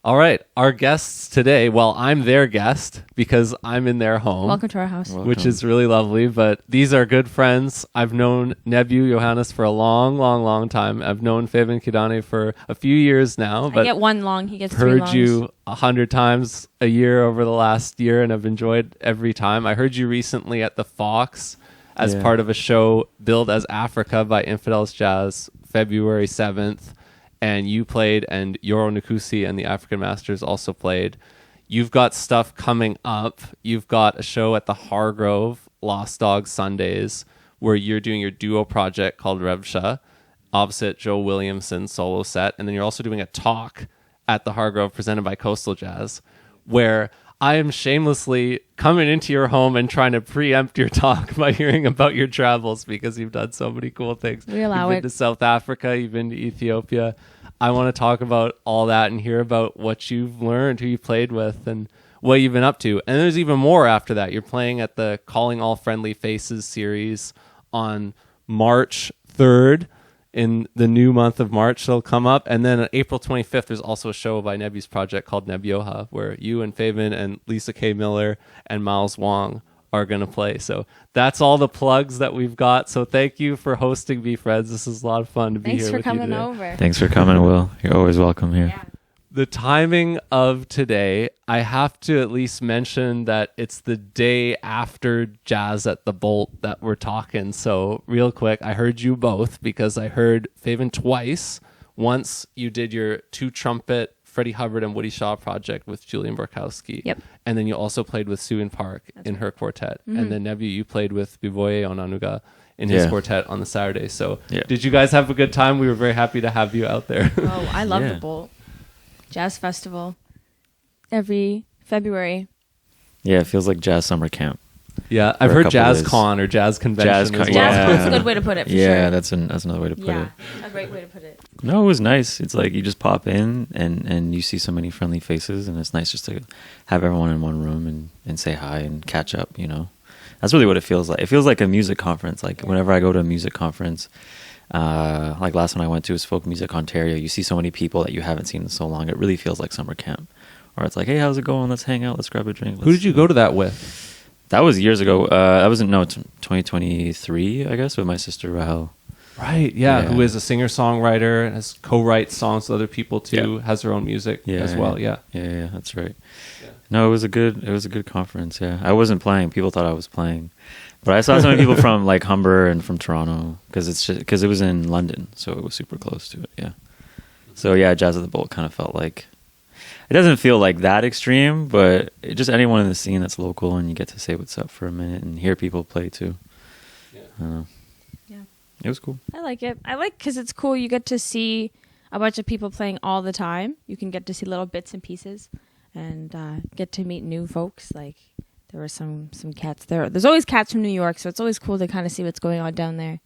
All right, our guests today, well, I'm their guest because I'm in their home. Welcome to our house. Which is really lovely, but these are good friends. I've known Nebyu Yohannes for a long time. I've known Feven Kidane for a few years now. But I get one long, he gets three longs. heard you 100 times a year over the last year, and I've enjoyed every time. I heard you recently at the Fox as part of a show billed as Africa by Infidels Jazz, February 7th. And you played, and Yoro Nkusi and the African Masters also played. You've got stuff coming up. You've got a show at the Hargrove, Lost Dog Sundays, where you're doing your duo project called Rebsha, opposite Joe Williamson's solo set. And then you're also doing a talk at the Hargrove presented by Coastal Jazz, where I am shamelessly coming into your home and trying to preempt your talk by hearing about your travels because you've done so many cool things. We allow You've been to South Africa, you've been to Ethiopia. I want to talk about all that and hear about what you've learned, who you played with, and what you've been up to. And there's even more after that. You're playing at the Calling All Friendly Faces series on March 3rd. In the new month of March, it'll come up. And then on April 25th, there's also a show by Nebyu's project called nebyoha, where you and Feven and Lisa K. Miller and Miles Wong are going to play. So that's all the plugs that we've got. So thank you for hosting me, friends. This is a lot of fun to be here with you today. Thanks for coming over. Thanks for coming, Will. You're always welcome here. Yeah. The timing of today, I have to at least mention that it's the day after Jazz at the Bolt that we're talking. So real quick, I heard you both because I heard Feven twice. Once you did your two trumpet Freddie Hubbard and Woody Shaw project with Julian Borkowski. Yep. And then you also played with Sue Park in her quartet. Mm-hmm. And then Nebyu, you played with Biboye Onanuga in his quartet on the Saturday. So did you guys have a good time? We were very happy to have you out there. Oh, I love the Bolt. Jazz Festival every February. Yeah, it feels like jazz summer camp. Yeah, I've heard Jazz Con or Jazz Convention. Jazz Con's a good way to put it, for sure. That's another way to put it. A great way to put it. No, it was nice. It's like you just pop in and you see so many friendly faces, and it's nice just to have everyone in one room and say hi and catch up, you know. That's really what it feels like. It feels like a music conference. Like whenever I go to a music conference, like last one I went to was Folk Music Ontario. You see so many people that you haven't seen in so long. It really feels like summer camp. Or it's like, hey, how's it going? Let's hang out. Let's grab a drink. Who did you go to that with? That was years ago. That was 2023, I guess, with my sister Rahel. Right, yeah, who is a singer-songwriter and has co-writes songs with other people too, has her own music as well, Yeah, that's right. Yeah. No, it was a good conference, I wasn't playing. People thought I was playing. But I saw so many people from like Humber and from Toronto because it was in London, so it was super close to it, So Jazz at the Bolt kind of felt like, it doesn't feel like that extreme, but just anyone in the scene that's local and you get to say what's up for a minute and hear people play too. It was cool. I like it. I like because it's cool. You get to see a bunch of people playing all the time. You can get to see little bits and pieces and get to meet new folks. Like there were some cats there. There's always cats from New York, so it's always cool to kind of see what's going on down there.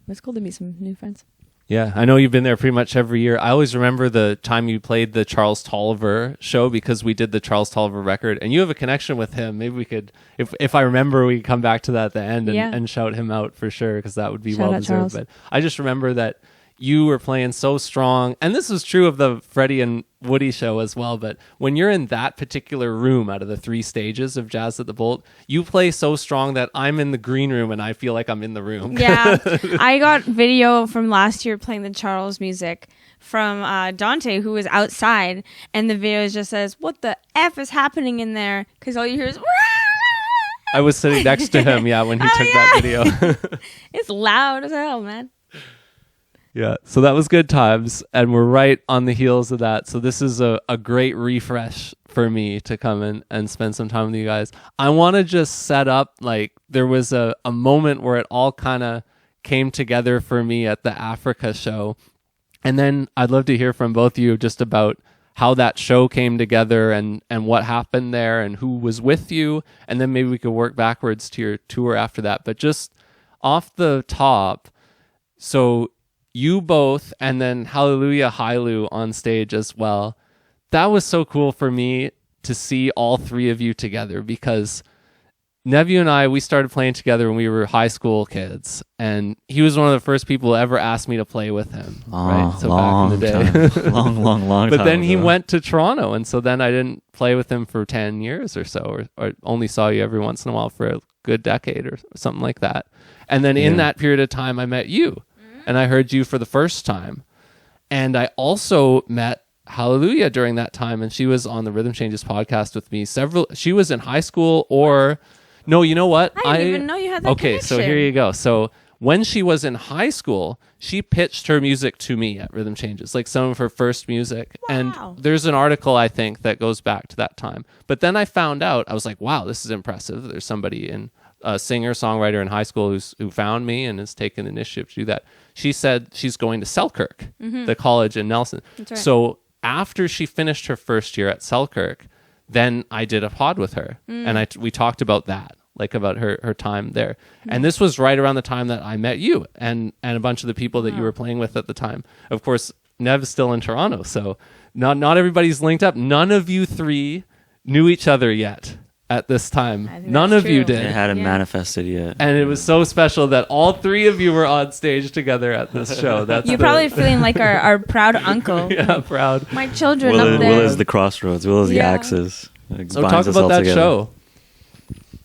It's cool to meet some new friends. Yeah, I know you've been there pretty much every year. I always remember the time you played the Charles Tolliver show because we did the Charles Tolliver record, and you have a connection with him. Maybe we could, if I remember, we could come back to that at the end and shout him out for sure because that would be well deserved. But I just remember that you were playing so strong, and this was true of the Freddie and Woody show as well, but when you're in that particular room out of the 3 stages of Jazz at the Bolt, you play so strong that I'm in the green room and I feel like I'm in the room. Yeah, I got video from last year playing the Charles music from Dante, who was outside, and the video just says, what the F is happening in there? Because all you hear is... I was sitting next to him, when he took that video. It's loud as hell, man. Yeah, so that was good times, and we're right on the heels of that. So this is a great refresh for me to come in and spend some time with you guys. I want to just set up, like, there was a moment where it all kind of came together for me at the Africa show. And then I'd love to hear from both of you just about how that show came together and what happened there and who was with you. And then maybe we could work backwards to your tour after that. But just off the top, so... you both, and then Hallelujah Hailu on stage as well. That was so cool for me to see all 3 of you together because Nebyu and I, we started playing together when we were high school kids, and he was one of the first people who ever asked me to play with him. Right, so back in the day, long. But then time he ago. went to Toronto, and so then I didn't play with him for 10 years or so, or only saw you every once in a while for a good decade or something like that. And then in that period of time, I met you, and I heard you for the first time, and I also met Hallelujah during that time, and she was on the Rhythm Changes podcast with me. She was in high school, or no, you know what? I didn't even know you had that Okay, so here you go. So when she was in high school, she pitched her music to me at Rhythm Changes, like some of her first music. Wow. And there's an article, I think, that goes back to that time. But then I found out, I was like, wow, this is impressive. There's somebody a singer-songwriter in high school who found me and has taken initiative to do that. She said she's going to Selkirk, the college in Nelson. That's right. So after she finished her first year at Selkirk, then I did a pod with her, and we talked about that, like about her time there. And this was right around the time that I met you and a bunch of the people that you were playing with at the time. Of course, Nev's still in Toronto, so not everybody's linked up. None of you three knew each other yet at this time. None of you did. It hadn't manifested yet. And it was so special that all three of you were on stage together at this show. You're probably feeling like our proud uncle. Yeah, proud. My children Will up there. is the crossroads. Will is the axis. So talk about that show.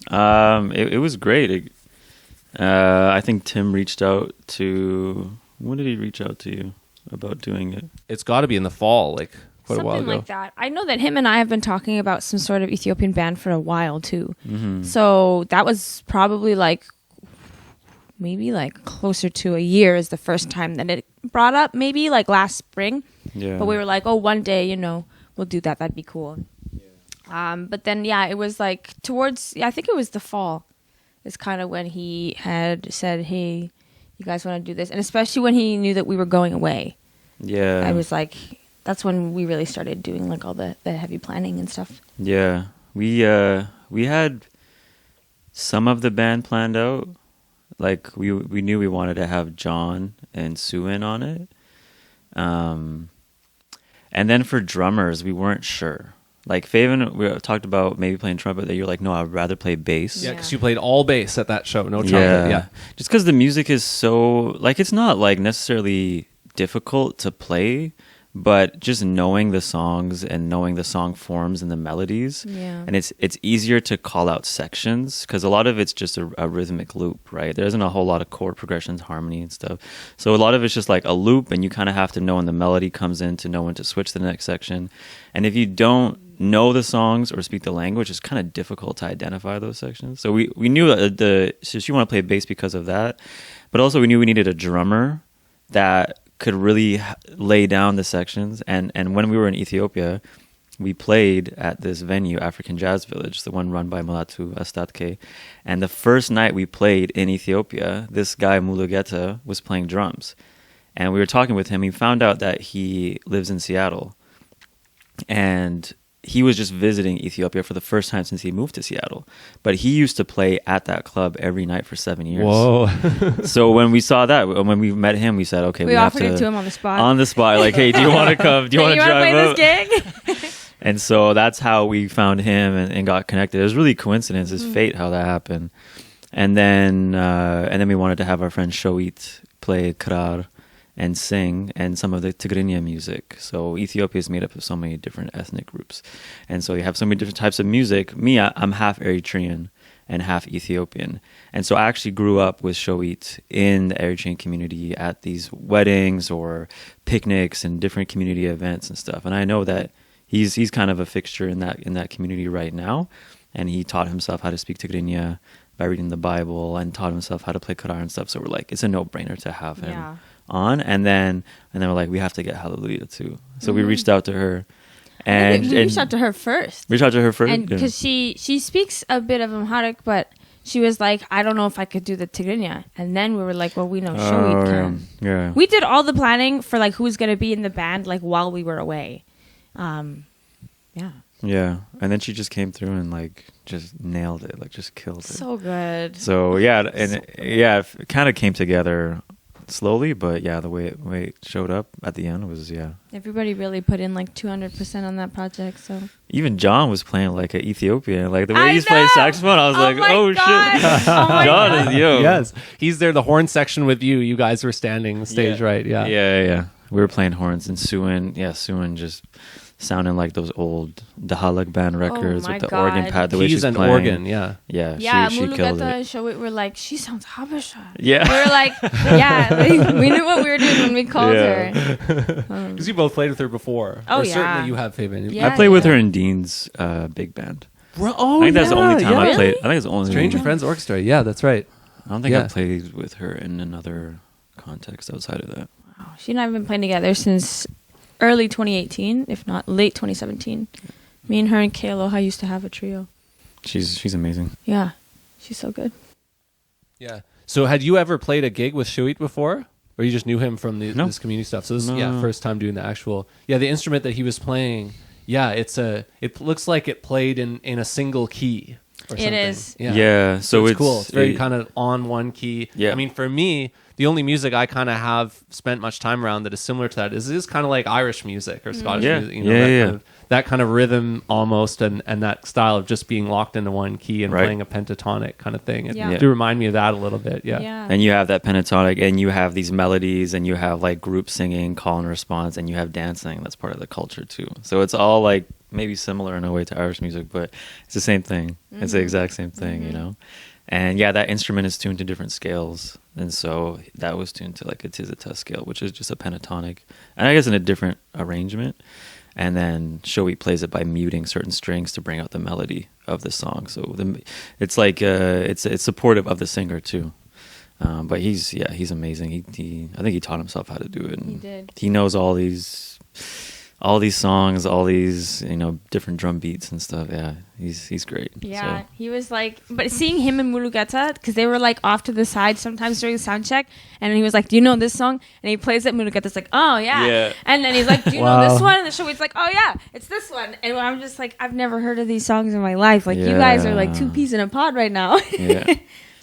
It was great. I think Tim reached out to... When did he reach out to you about doing it? It's got to be in the fall, like quite a while Something ago. like that. I know that him and I have been talking about some sort of Ethiopian band for a while too. Mm-hmm. So that was probably maybe closer to a year is the first time that it brought up, maybe like last spring. Yeah. But we were like, oh, one day, we'll do that. That'd be cool. Yeah. But then, it was like towards, I think it was the fall is kind of when he had said, hey, you guys want to do this? And especially when he knew that we were going away. Yeah. I was like, that's when we really started doing like all the heavy planning and stuff. Yeah. We had some of the band planned out. Like we knew we wanted to have John and Sue in on it. And then for drummers, we weren't sure. Like Feven, we talked about maybe playing trumpet. That you're like, no, I'd rather play bass. Yeah, because you played all bass at that show, no trumpet. Yeah. Just because the music is so like it's not like necessarily difficult to play, but just knowing the songs and knowing the song forms and the melodies, and it's easier to call out sections because a lot of it's just a rhythmic loop, right? There isn't a whole lot of chord progressions, harmony and stuff. So a lot of it's just like a loop, and you kind of have to know when the melody comes in to know when to switch to the next section. And if you don't know the songs or speak the language, it's kind of difficult to identify those sections. So we knew that so she wanted to play bass because of that, but also we knew we needed a drummer that could really lay down the sections. And when we were in Ethiopia, we played at this venue, African Jazz Village, the one run by Mulatu Astatke. And the first night we played in Ethiopia, this guy Mulugeta was playing drums. And we were talking with him. He found out that he lives in Seattle. And he was just visiting Ethiopia for the first time since he moved to Seattle. But he used to play at that club every night for 7 years. Whoa. So when we saw that, when we met him, we said, okay, we have offered to... it to him on the spot. On the spot. Like, hey, do you want to come? Do you want to drive play out? this gig? And so that's how we found him and got connected. It was really coincidence. It's fate how that happened. And then we wanted to have our friend Shoit play krar and sing and some of the Tigrinya music. So Ethiopia is made up of so many different ethnic groups. And so you have so many different types of music. Me, I'm half Eritrean and half Ethiopian. And so I actually grew up with Shoit in the Eritrean community at these weddings or picnics and different community events and stuff. And I know that he's kind of a fixture in that community right now. And he taught himself how to speak Tigrinya by reading the Bible and taught himself how to play krar and stuff. So we're like, it's a no-brainer to have him on. And then we're like, we have to get Hallelujah too. So we reached out to her. And we reached out to her first. Reached out to her first? And because she speaks a bit of Amharic, but she was like, I don't know if I could do the Tigrinya. And then we were like, well, we know Shoit can. Yeah. We did all the planning for like who's going to be in the band like while we were away. Yeah. And then she just came through and like just nailed it, like just killed it. So good. So yeah, and it kind of came together slowly, but yeah, the way it showed up at the end was Everybody really put in like 200% on that project. So even John was playing like an Ethiopian, like the way I he's playing know! saxophone. I was like, my oh God. shit, Oh my John God. is yo. Yes, he's there. The horn section with you. You guys were standing stage right. Yeah. Yeah. We were playing horns, and Suin just sounding like those old Dahalag band records my with the God. organ pad. The way Keys she's and playing. organ. Yeah. Yeah, yeah, she killed Mulugeta it. show it. We're like, she sounds Habesha. Yeah. We were like, like, we knew what we were doing when we called her. Because you both played with her before. Oh, or yeah. certainly you have, Feven. Yeah. I played with her in Dean's big band. Oh, I think that's the only time I Really? played. I think it's the only Stranger Friends Orchestra. Yeah, that's right. I don't think Yeah. I played with her in another context outside of that. She and I have been playing together since early 2018, if not late 2017. Me and her and Kealoha used to have a trio. She's amazing. Yeah, she's so good. Yeah. So had you ever played a gig with Shuit before? Or you just knew him from No. this community stuff? So this is No. first time doing the actual... Yeah, the instrument that he was playing, it looks like it played in a single key or something. It is. Yeah, so it's cool. It's very it- kind of on one key. Yeah. I mean, for me, the only music I kind of have spent much time around that is similar to that is kind of like Irish music or Scottish Yeah. music. You know, Yeah. that kind of rhythm almost and that style of just being locked into one key and Right. playing a pentatonic kind of thing. It Yeah. do remind me of that a little bit. Yeah. Yeah. And you have that pentatonic, and you have these melodies, and you have like group singing, call and response, and you have dancing. That's part of the culture too. So it's all like maybe similar in a way to Irish music, but it's the same thing. It's the exact same thing, you know. And yeah, that instrument is tuned to different scales, and so that was tuned to like a tizita scale, which is just a pentatonic, and I guess in a different arrangement. And then Shoei plays it by muting certain strings to bring out the melody of the song. So it's like it's supportive of the singer too. But he's amazing. He I think he taught himself how to do it. And He did. He knows all these songs, all these different drum beats and stuff. Yeah, he's great. Yeah, So, he was like, but seeing him and Mulugeta, because they were like off to the side sometimes during the sound check, and he was like, "Do you know this song?" And he plays it. Mulugeta's like, "Oh yeah." Yeah. And then he's like, "Do you Wow. know this one?" And the show, he's like, "Oh yeah, it's this one." And I'm just like, I've never heard of these songs in my life. Like you guys are like two peas in a pod right now. yeah.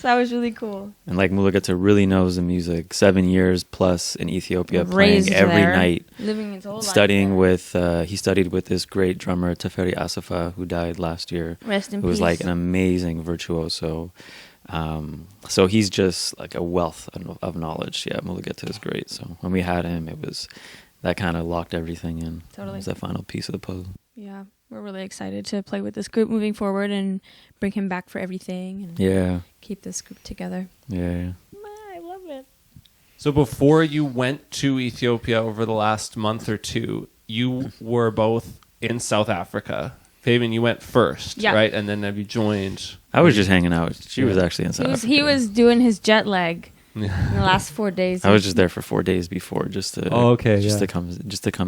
So that was really cool. And like Mulugeta really knows the music. 7 years plus in Ethiopia, Raised playing every there, night. living his whole life Studying there. with he studied with this great drummer Teferi Asafa, who died last year, Rest in who was peace. like an amazing virtuoso. So he's just like a wealth of knowledge. Yeah, Mulugeta is great. So when we had him, it was that kind of locked everything in. Totally. It was the final piece of the puzzle. Yeah, we're really excited to play with this group moving forward and bring him back for everything and Yeah, keep this group together. yeah. I love it. So before you went to Ethiopia over the last month or two, you were both in South Africa. Feven, you went first, Yeah. right? And then have you joined? I was just hanging out. She was Yeah. actually in South Africa. He was doing his jet lag in the last 4 days. I was just there for 4 days before, just to yeah. come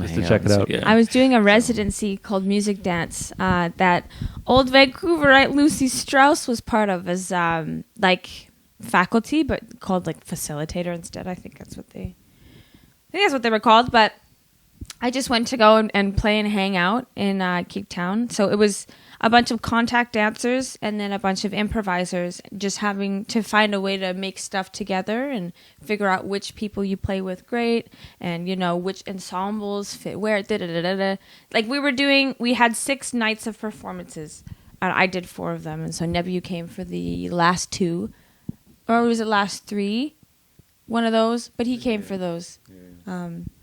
hang to out check and it see- out. Yeah. I was doing a residency called Music Dance that old Vancouverite Lucy Strauss was part of as like faculty, but called like facilitator instead. I think that's what they were called. But I just went to go and play and hang out in Cape Town. So it was a bunch of contact dancers and then a bunch of improvisers, just having to find a way to make stuff together and figure out which people you play with great and, which ensembles fit where. Like we had 6 nights of performances and I did 4 of them. And so Nebyu came for the last 2, or was it last 3? One of those, but he came for those.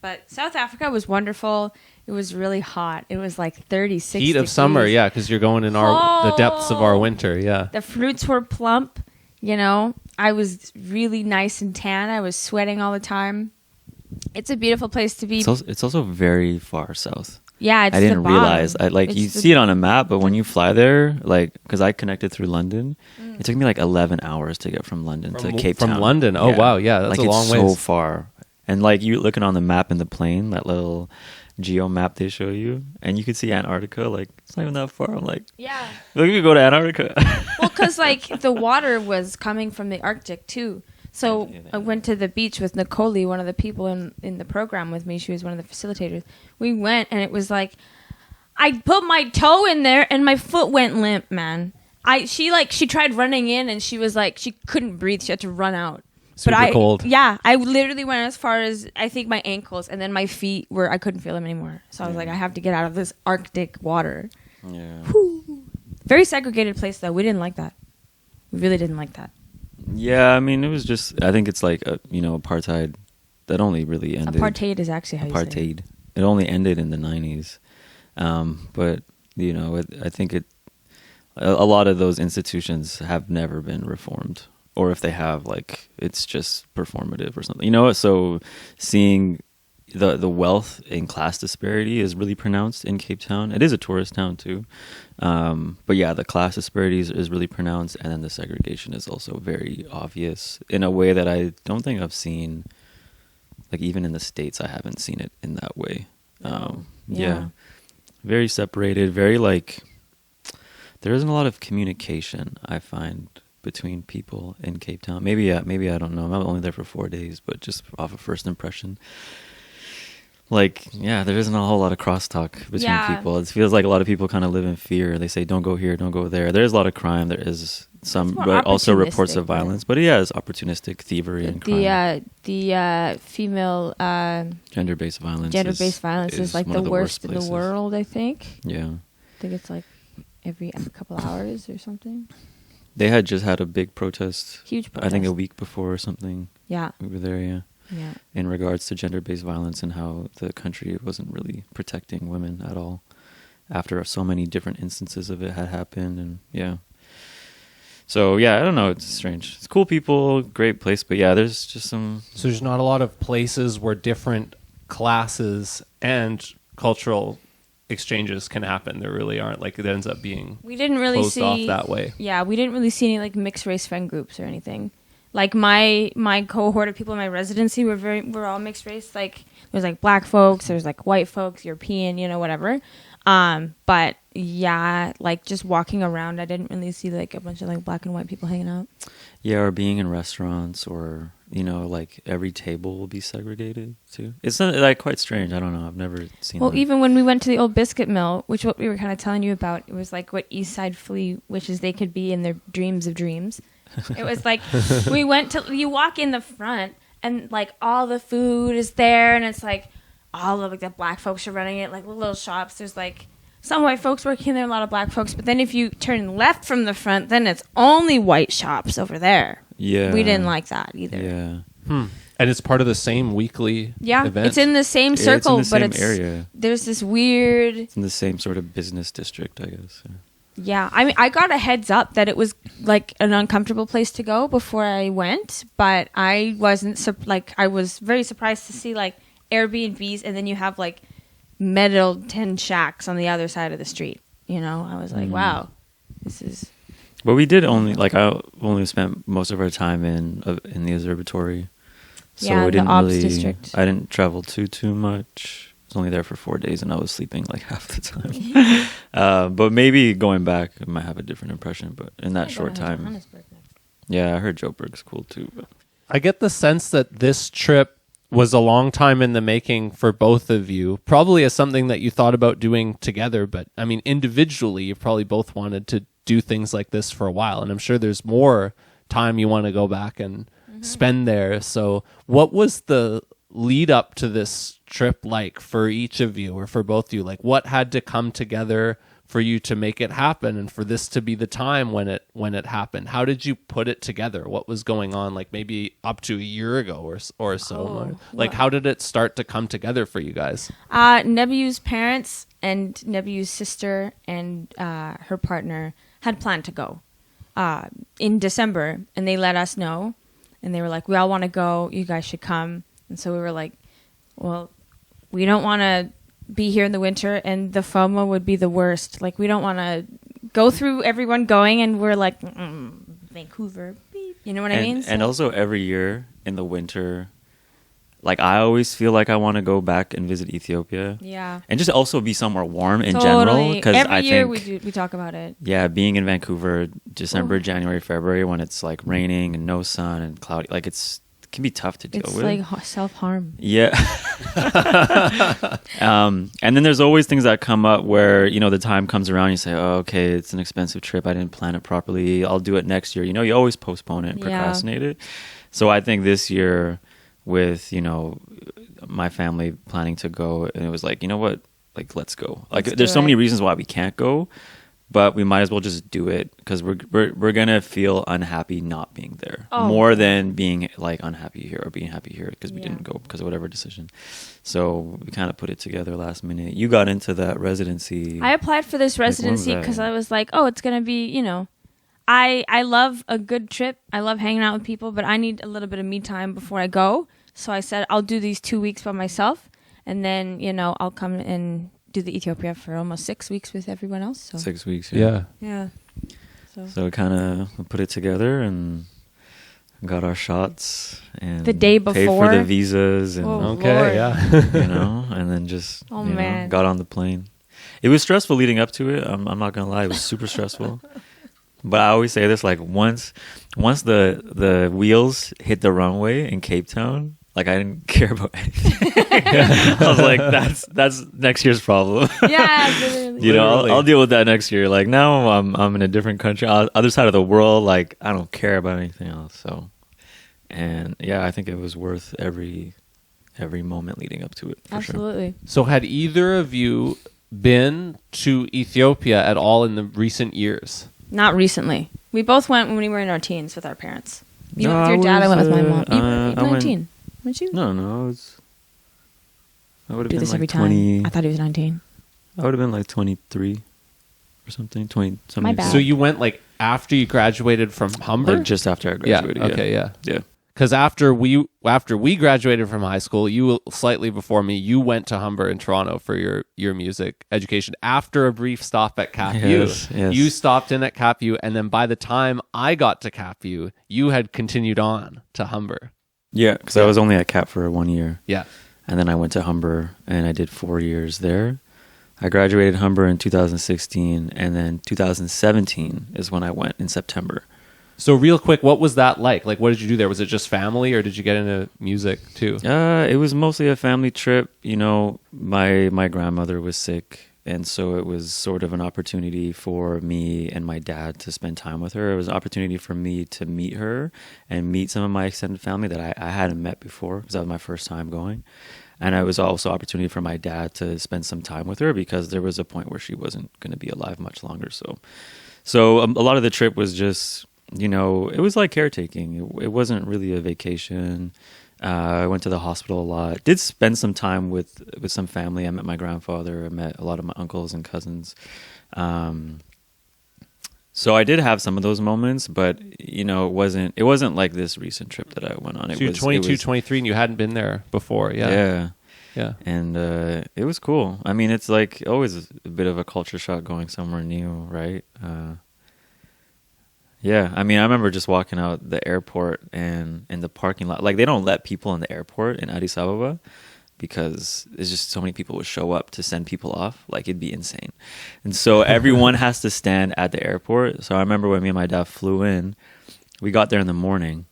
But South Africa was wonderful. It was really hot. It was like 36 Heat of degrees. summer, yeah, because you're going in the depths of our winter, yeah. The fruits were plump, I was really nice and tan. I was sweating all the time. It's a beautiful place to be. It's also very far south. Yeah, it's I didn't the bottom. realize. You see it on a map, but when you fly there, because I connected through London, it took me like 11 hours to get from London to Cape Town. From London? Oh, wow, yeah, that's a long it's ways. so far. And you looking on the map in the plane, that little geo map they show you, and you can see Antarctica. Like, it's not even that far. I'm like, Yeah. look, we could go to Antarctica. Well, because the water was coming from the Arctic too. So I went to the beach with Nicole, one of the people in the program with me. She was one of the facilitators. We went, and it was like, I put my toe in there, and my foot went limp, man. She tried running in, and she was like, she couldn't breathe. She had to run out. Super cold. Yeah, I literally went as far as I think my ankles, and then my feet I couldn't feel them anymore. So I was like, I have to get out of this Arctic water. Yeah. Whew. Very segregated place though. We didn't like that. We really didn't like that. Yeah, I mean, it was just, I think it's like, apartheid that only really ended. Apartheid is actually how you say it. Apartheid. It only ended in the 90s. But, I think a lot of those institutions have never been reformed. Or if they have, like, it's just performative or something. So seeing the wealth and class disparity is really pronounced in Cape Town. It is a tourist town too. But yeah, the class disparity is really pronounced, and then the segregation is also very obvious in a way that I don't think I've seen, like even in the States, I haven't seen it in that way. Yeah. Very separated, very like, there isn't a lot of communication, I find, between people in Cape Town. Maybe I don't know. I'm only there for 4 days, but just off of first impression, like, yeah, there isn't a whole lot of crosstalk between people. It feels like a lot of people kind of live in fear. They say, don't go here, don't go there. There's a lot of crime. There is some, but also reports of violence. But yeah, it's opportunistic thievery and crime. The female gender-based violence. Gender-based violence is like the worst in the world, I think. Yeah. I think it's like every couple hours or something. They had just had a big protest. Huge protest. I think a week before or something. Yeah. We were there, yeah. Yeah. In regards to gender-based violence and how the country wasn't really protecting women at all after so many different instances of it had happened. And yeah. So yeah, I don't know. It's strange. It's cool people, great place. But yeah, there's just some... So there's not a lot of places where different classes and cultural exchanges can happen. There really aren't. Like, it ends up being we didn't really closed off that way. Yeah, we didn't really see any like mixed race friend groups or anything. Like my cohort of people in my residency were all mixed race. Like there's like black folks, there's like white folks, European, whatever. But yeah, like just walking around, I didn't really see like a bunch of like black and white people hanging out. Yeah, or being in restaurants, or like every table will be segregated too. It's not, like quite strange. I don't know. I've never seen. Well, that. even when we went to the old biscuit mill, which what we were kind of telling you about, it was like what East Side Flea wishes they could be in their dreams of dreams. It was like you walk in the front and like all the food is there, and it's like all of like the black folks are running it, like little shops. There's like some white folks working there, a lot of black folks. But then if you turn left from the front, then it's only white shops over there. Yeah, we didn't like that either. Yeah, and it's part of the same weekly event. It's in the same circle, it's in the but same area. There's this weird. It's in the same sort of business district, I guess. Yeah, I mean, I got a heads up that it was like an uncomfortable place to go before I went, but I wasn't I was very surprised to see like Airbnbs, and then you have like metal tin shacks on the other side of the street. I was like, wow, this is. But we did I only spent most of our time in the observatory, so we didn't really. District. I didn't travel too much. I was only there for 4 days, and I was sleeping like half the time. But maybe going back, I might have a different impression. But in that short time, yeah, I heard Joburg's cool too. But I get the sense that this trip was a long time in the making for both of you, probably as something that you thought about doing together. But I mean, individually, you probably both wanted to do things like this for a while, and I'm sure there's more time you want to go back and spend there. So what was the lead up to this trip like for each of you, or for both of you? Like, what had to come together for you to make it happen, and for this to be the time when it happened? How did you put it together? What was going on, like maybe up to a year ago or so? Like, how did it start to come together for you guys? Nebyu's parents and Nebyu's sister and her partner had planned to go in December, and they let us know, and they were like, we all want to go, you guys should come. And so we were like, well, we don't want to be here in the winter, and the FOMO would be the worst. Like, we don't want to go through everyone going, and we're like, Vancouver, beep. You know what I mean? And also every year in the winter, like, I always feel like I want to go back and visit Ethiopia. Yeah. And just also be somewhere warm in general. Because every year we talk about it. Yeah, being in Vancouver, December, January, February, when it's like raining and no sun and cloudy, like it can be tough to deal with. It's like self-harm. Yeah. And then there's always things that come up where, the time comes around, you say, oh, okay, it's an expensive trip, I didn't plan it properly, I'll do it next year. You always postpone it and procrastinate it. So I think this year with, my family planning to go, and it was like, you know what, like, let's go. Like, there's so many reasons why we can't go, but we might as well just do it because we're gonna feel unhappy not being there more than being like unhappy here or being happy here because we didn't go because of whatever decision. So we kind of put it together last minute. You got into that residency. I applied for this residency because I was like, oh, it's gonna be, I love a good trip. I love hanging out with people, but I need a little bit of me time before I go. So I said I'll do these 2 weeks by myself, and then I'll come and do the Ethiopia for almost 6 weeks with everyone else. So. 6 weeks. Yeah. So we kind of put it together and got our shots and the day before paid for the visas and Lord. and then just got on the plane. It was stressful leading up to it. I'm not gonna lie, it was super stressful. But I always say this, like once the wheels hit the runway in Cape Town, like I didn't care about anything. I was like, that's next year's problem. Yeah, literally. I'll deal with that next year. Like now I'm in a different country, other side of the world. Like I don't care about anything else. So, and yeah, I think it was worth every moment leading up to it. Absolutely. Sure. So had either of you been to Ethiopia at all in the recent years? Not recently. We both went when we were in our teens with our parents. You went with your dad. I went with my mom. You were 19, weren't you? No, I would have Do been this like every 20. time. I thought he was 19. I would have been like 23 or something. 20 something. My bad. So you went like after you graduated from Humber? Like just after I graduated. Yeah. Okay. Yeah. Yeah. Because after we graduated from high school, you slightly before me, you went to Humber in Toronto for your music education. After a brief stop at Cap U, yes. you stopped in at Cap U, and then by the time I got to Cap U, you had continued on to Humber. Yeah, because I was only at Cap for 1 year. Yeah, and then I went to Humber and I did 4 years there. I graduated Humber in 2016, and then 2017 is when I went in September. So real quick, what was that like? Like, what did you do there? Was it just family, or did you get into music too? It was mostly a family trip. My grandmother was sick, and so it was sort of an opportunity for me and my dad to spend time with her. It was an opportunity for me to meet her and meet some of my extended family that I hadn't met before because that was my first time going. And it was also an opportunity for my dad to spend some time with her because there was a point where she wasn't going to be alive much longer. So a lot of the trip was just... it was like caretaking. It wasn't really a vacation. I went to the hospital a lot. Did spend some time with some family. I met my grandfather. I met a lot of my uncles and cousins. So I did have some of those moments, but it wasn't like this recent trip that I went on. So you're 22, 23, and you hadn't been there before. Yeah. And it was cool. I mean, it's like always a bit of a culture shock going somewhere new, right? Yeah, I mean, I remember just walking out the airport and in the parking lot. Like, they don't let people in the airport in Addis Ababa because there's just so many people would show up to send people off. Like, it'd be insane. And so everyone has to stand at the airport. So I remember when me and my dad flew in, we got there in the morning.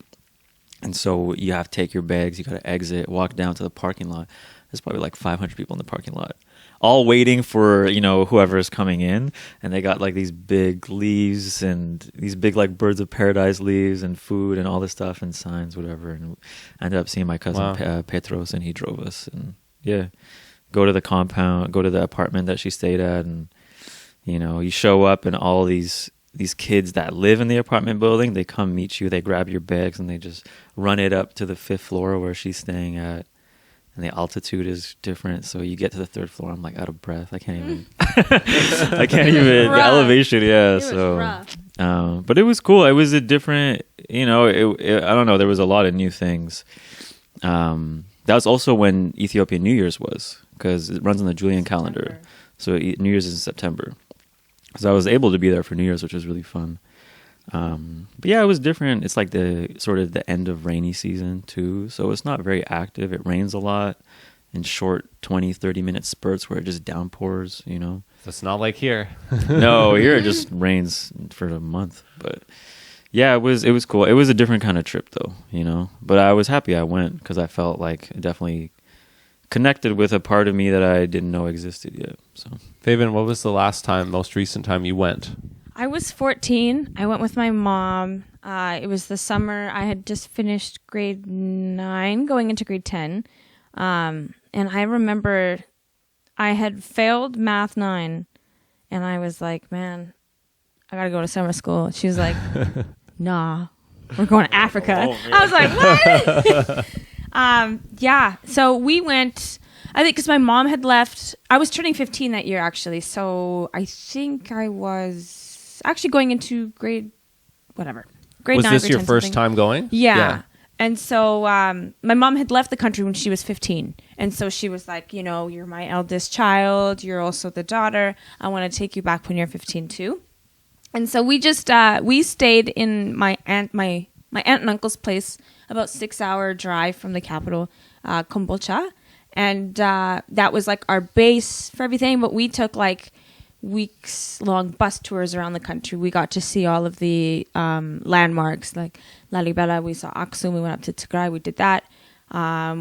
And so you have to take your bags, you got to exit, walk down to the parking lot. There's probably like 500 people in the parking lot, all waiting for, whoever is coming in. And they got like these big leaves and these big like birds of paradise leaves and food and all this stuff and signs, whatever. And I ended up seeing my cousin Petros, and he drove us. And go to the compound, go to the apartment that she stayed at. And, you show up and all these kids that live in the apartment building, they come meet you, they grab your bags and they just run it up to the 5th floor where she's staying at. And the altitude is different, so you get to the 3rd floor. I'm like out of breath. I can't even. The elevation, yeah. It was rough. But it was cool. It was a different. I don't know. There was a lot of new things. That was also when Ethiopian New Year's was, because it runs on the Julian calendar. So New Year's is in September. So I was able to be there for New Year's, which was really fun. But yeah, it was different. It's like the sort of the end of rainy season too. So it's not very active. It rains a lot in short 20-30 minute spurts where it just downpours, It's not like here. No, here it just rains for a month. But yeah, it was cool. It was a different kind of trip though, but I was happy I went because I felt like it definitely connected with a part of me that I didn't know existed yet. So Feven, what was the most recent time you went? I was 14. I went with my mom. It was the summer. I had just finished grade 9, going into grade 10. And I remember I had failed math 9. And I was like, man, I got to go to summer school. She was like, nah, we're going to Africa. I was like, what? Yeah. So we went, I think because my mom had left. I was turning 15 that year, actually. So I think I was actually going into grade 9. Was this grade your 10, first something. time going? Yeah. And so my mom had left the country when she was 15. And so she was like, you know, you're my eldest child. You're also the daughter. I want to take you back when you're 15 too. And so we just we stayed in my aunt and uncle's place, about 6-hour drive from the capital, Kombolcha. And that was like our base for everything. But we took like weeks-long bus tours around the country. We got to see all of the landmarks, like Lalibela. We saw Aksum. We went up to Tigray. We did that.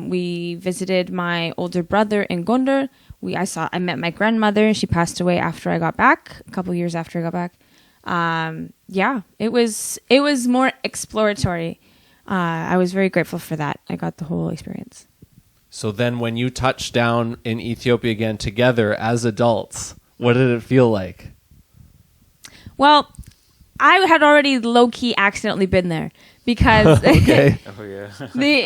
We visited my older brother in Gondar. I met my grandmother. She passed away after I got back, a couple years after I got back. Yeah, it was more exploratory. I was very grateful for that. I got the whole experience. So then when you touched down in Ethiopia again together as adults, what did it feel like? Well, I had already low-key accidentally been there because Okay. Oh yeah.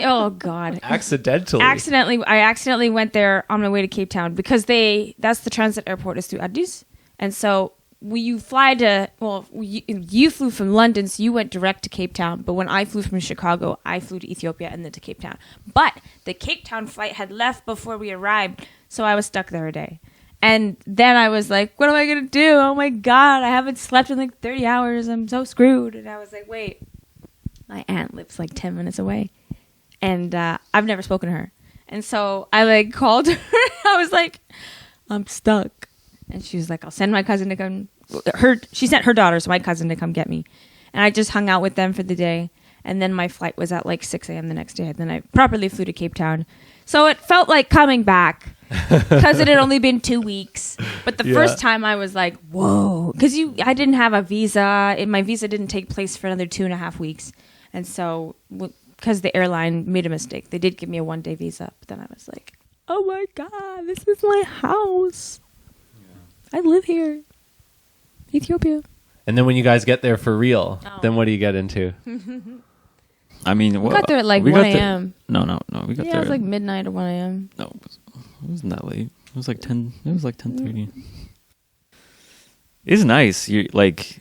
oh God. Accidentally. I accidentally went there on my way to Cape Town because that's the transit airport is through Addis. And so you flew from London, so you went direct to Cape Town. But when I flew from Chicago, I flew to Ethiopia and then to Cape Town. But the Cape Town flight had left before we arrived, so I was stuck there a day. And then I was like, what am I going to do? Oh my God, I haven't slept in like 30 hours. I'm so screwed. And I was like, wait, my aunt lives like 10 minutes away. And I've never spoken to her. And so I like called her. I was like, I'm stuck. And she was like, I'll send my cousin to come. She sent her daughter, so my cousin, to come get me. And I just hung out with them for the day. And then my flight was at like 6 a.m. the next day. And then I properly flew to Cape Town. So it felt like coming back because it had only been 2 weeks. But the first time I was like, whoa. Because I didn't have a visa. My visa didn't take place for another 2.5 weeks. And so because the airline made a mistake, they did give me a 1-day visa. But then I was like, oh my God, this is my house. I live here. Ethiopia. And then when you guys get there for real, then what do you get into? I mean, we got there at like 1 a.m. No. We got there. It was like midnight or 1 a.m. No, it wasn't that late. It was like 10. It was like 10:30. It's nice. You're like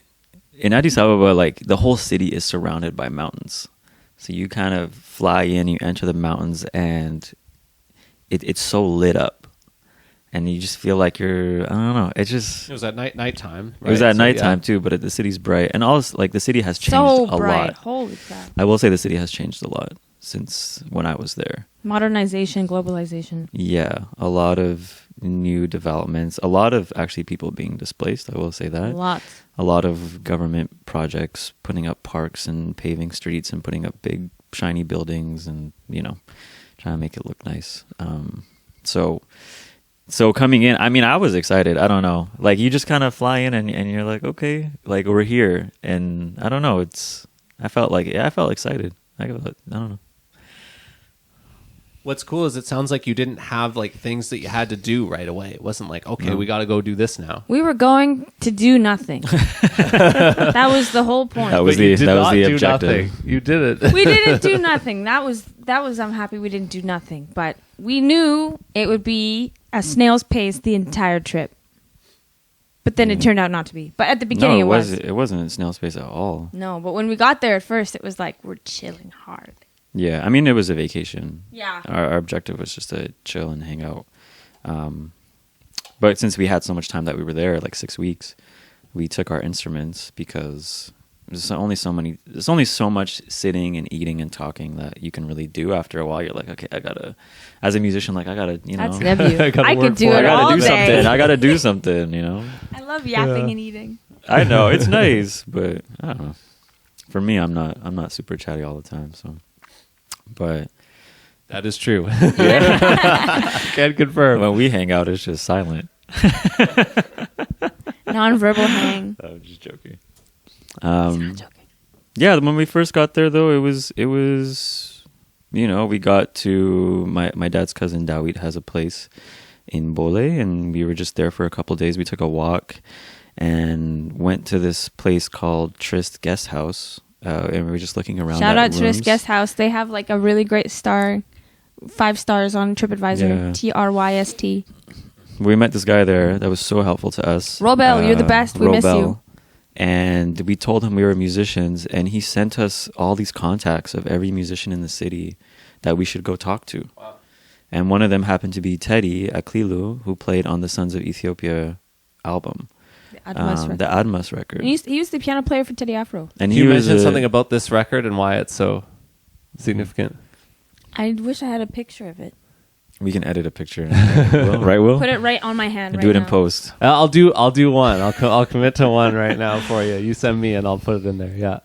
in Addis Ababa, like the whole city is surrounded by mountains. So you kind of fly in, you enter the mountains, and it's so lit up. And you just feel like you're, I don't know. It was at nighttime. Right? It was at nighttime too, but the city's bright. And also, like, the city has changed a lot. Holy crap. I will say the city has changed a lot since when I was there. Modernization, globalization. Yeah, a lot of new developments. A lot of actually people being displaced, I will say that. Lots. A lot of government projects putting up parks and paving streets and putting up big, shiny buildings and, trying to make it look nice. So coming in, I mean, I was excited. I don't know. Like, you just kind of fly in and you're like, okay, like, we're here. And I don't know. I felt excited. I don't know. What's cool is it sounds like you didn't have like things that you had to do right away. It wasn't like, okay, we got to go do this now. We were going to do nothing. That was the whole point. That was the objective. Nothing. You did it. We didn't do nothing. That was I'm happy we didn't do nothing. But we knew it would be a snail's pace the entire trip. But then it turned out not to be. But at the beginning it was. It wasn't a snail's pace at all. No, but when we got there at first, it was like, we're chilling hard. Yeah, I mean, it was a vacation. Yeah. Our objective was just to chill and hang out. But since we had so much time that we were there, like 6 weeks, we took our instruments because there's only so much sitting and eating and talking that you can really do. After a while, you're like, okay, as a musician, like, That's Nebyu. I could do it all day. I gotta do something, I love yapping and eating. I know, it's nice, but I don't know. For me, I'm not super chatty all the time, so. But that is true. Can confirm. When we hang out, it's just silent. Non-verbal hang. I'm just joking. He's not joking. Yeah, when we first got there, though, it was, we got to my dad's cousin Dawit has a place in Bole, and we were just there for a couple of days. We took a walk and went to this place called Trist Guest House, and we were just looking around. Shout out Trist Guest House. They have like a really great 5 stars on TripAdvisor. TRYST. We met this guy there that was so helpful to us. Robel, you're the best. We miss you. And we told him we were musicians, and he sent us all these contacts of every musician in the city that we should go talk to. Wow. And one of them happened to be Teddy Aklilu, who played on the Sons of Ethiopia album. The Admas record. He was the piano player for Teddy Afro. And you mentioned something about this record and why it's so significant. I wish I had a picture of it. We can edit a picture. Right, Will? Put it right on my hand. Do it in post. I'll do one. I'll commit to one right now for you. You send me and I'll put it in there. Yeah.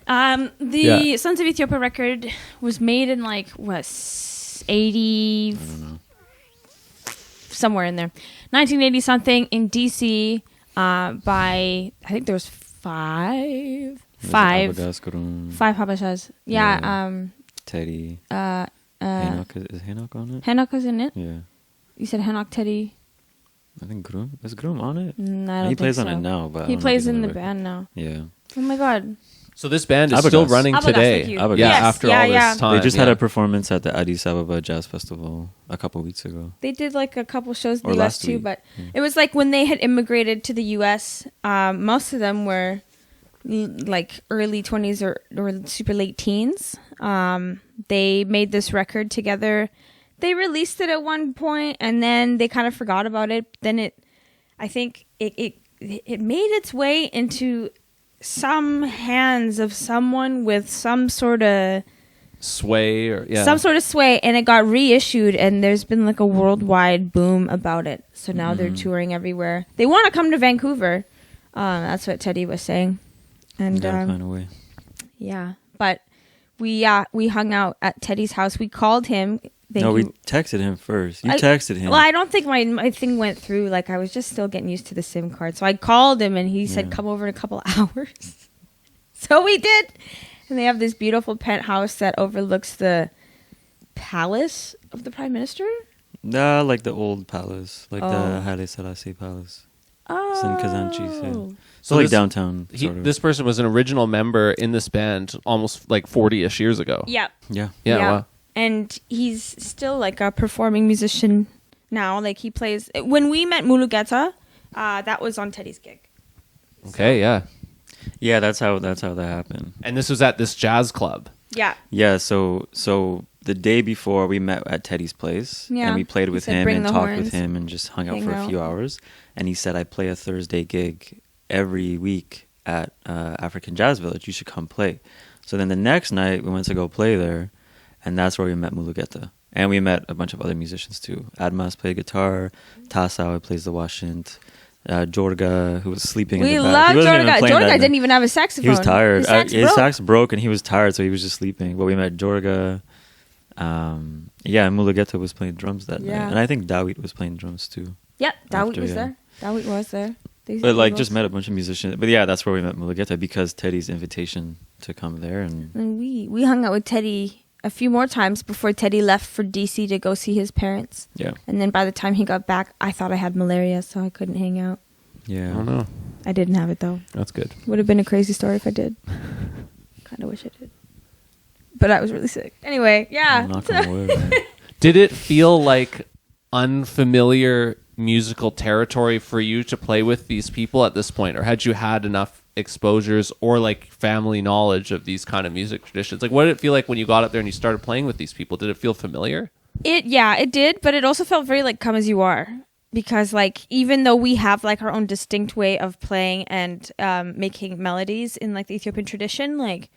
The Sons of Ethiopia record was made in 80, somewhere in there, 1980 something in DC. By I think there was five Habashas. Yeah. Teddy. Is Henok on it? Henok was in it? Yeah. You said Henok, Teddy. I think Groom. Is Groom on it? He plays on it now, but he plays in the band now. Yeah. Oh my god. So this band is still running today. After all this time. They just had a performance at the Addis Ababa Jazz Festival a couple weeks ago. They did a couple shows in the US too, but it was when they had immigrated to the US, most of them were early 20s or super late teens. They made this record together. They released it at one point and then they kind of forgot about it. Then I think it made its way into some hands of someone with some sort of sway and it got reissued and there's been a worldwide boom about it. So now they're touring everywhere. They want to come to Vancouver. That's what Teddy was saying. And find a way. Yeah, but we hung out at Teddy's house. We called him. We texted him first. You texted him. Well, I don't think my thing went through. I was just still getting used to the SIM card. So I called him and he said, come over in a couple hours. So we did. And they have this beautiful penthouse that overlooks the palace of the Prime Minister. Nah, like the old palace. The Haile Selassie Palace. Oh. It's in Kazanchis, yeah. So downtown. This person was an original member in this band almost 40-ish years ago. Yeah. Yeah. Yeah. Wow. And he's still a performing musician now. He plays. When we met Mulugeta, that was on Teddy's gig. Okay, yeah. Yeah, that's how that happened. And this was at this jazz club. Yeah. Yeah, so the day before we met at Teddy's place and we played with him and talked with him and just hung out for a few hours. And he said, I play a Thursday gig every week at African Jazz Village. You should come play. So then the next night we went to go play there, and that's where we met Mulugeta. And we met a bunch of other musicians too. Admas played guitar, Tasau plays the washint, Jorga, who was sleeping in the back. We love Jorga. Jorga didn't even have a saxophone. He was tired. His sax broke and he was tired, so he was just sleeping. But we met Jorga. And Mulugeta was playing drums that night. And I think Dawit was playing drums too. Yep, Dawit was there. Dawit was there. But just met a bunch of musicians. But yeah, that's where we met Mulugeta because Teddy's invitation to come there. And we hung out with Teddy a few more times before Teddy left for DC to go see his parents. Yeah. And then by the time he got back, I thought I had malaria, so I couldn't hang out. Yeah. I don't know. I didn't have it though. That's good. Would have been a crazy story if I did. Kind of wish I did. But I was really sick. Anyway, yeah. Did it feel like unfamiliar musical territory for you to play with these people at this point, or had you had enough exposures or family knowledge of these kind of music traditions? What did it feel like when you got up there and you started playing with these people? Did it feel familiar? It did, but it also felt very come as you are, because even though we have our own distinct way of playing and making melodies in the Ethiopian tradition,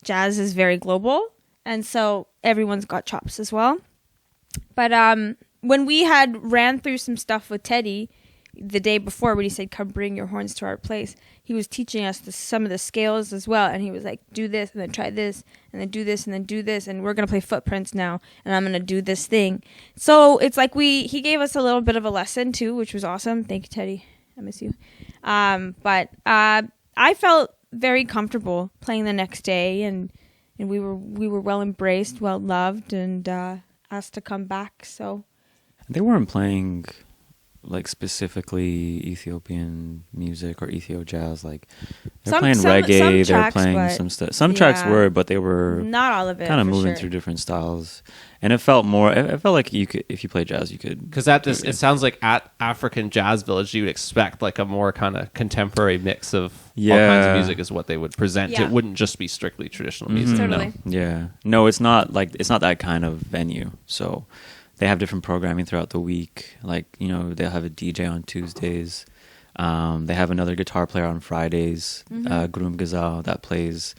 jazz is very global, and so everyone's got chops as well. But when we had ran through some stuff with Teddy the day before, when he said, come bring your horns to our place, he was teaching us some of the scales as well. And he was like, do this and then try this and then do this and then do this. And we're going to play footprints now. And I'm going to do this thing. So it's he gave us a little bit of a lesson too, which was awesome. Thank you, Teddy. I miss you. But I felt very comfortable playing the next day, and we were well embraced, well loved, and asked to come back. So they weren't playing like specifically Ethiopian music or Ethio jazz. Like they're playing reggae, they're playing some stuff. Some tracks were, but they were not all of it. Kind of moving through different styles, and it felt more. It felt like you could, if you play jazz, you could. Because it sounds like at African Jazz Village, you would expect like a more kind of contemporary mix of all kinds of music is what they would present. Yeah. It wouldn't just be strictly traditional music. Totally. No. Yeah, no, it's not that kind of venue. So they have different programming throughout the week. Like, you know, they'll have a DJ on Tuesdays. They have another guitar player on Fridays, Groom Gazal, that plays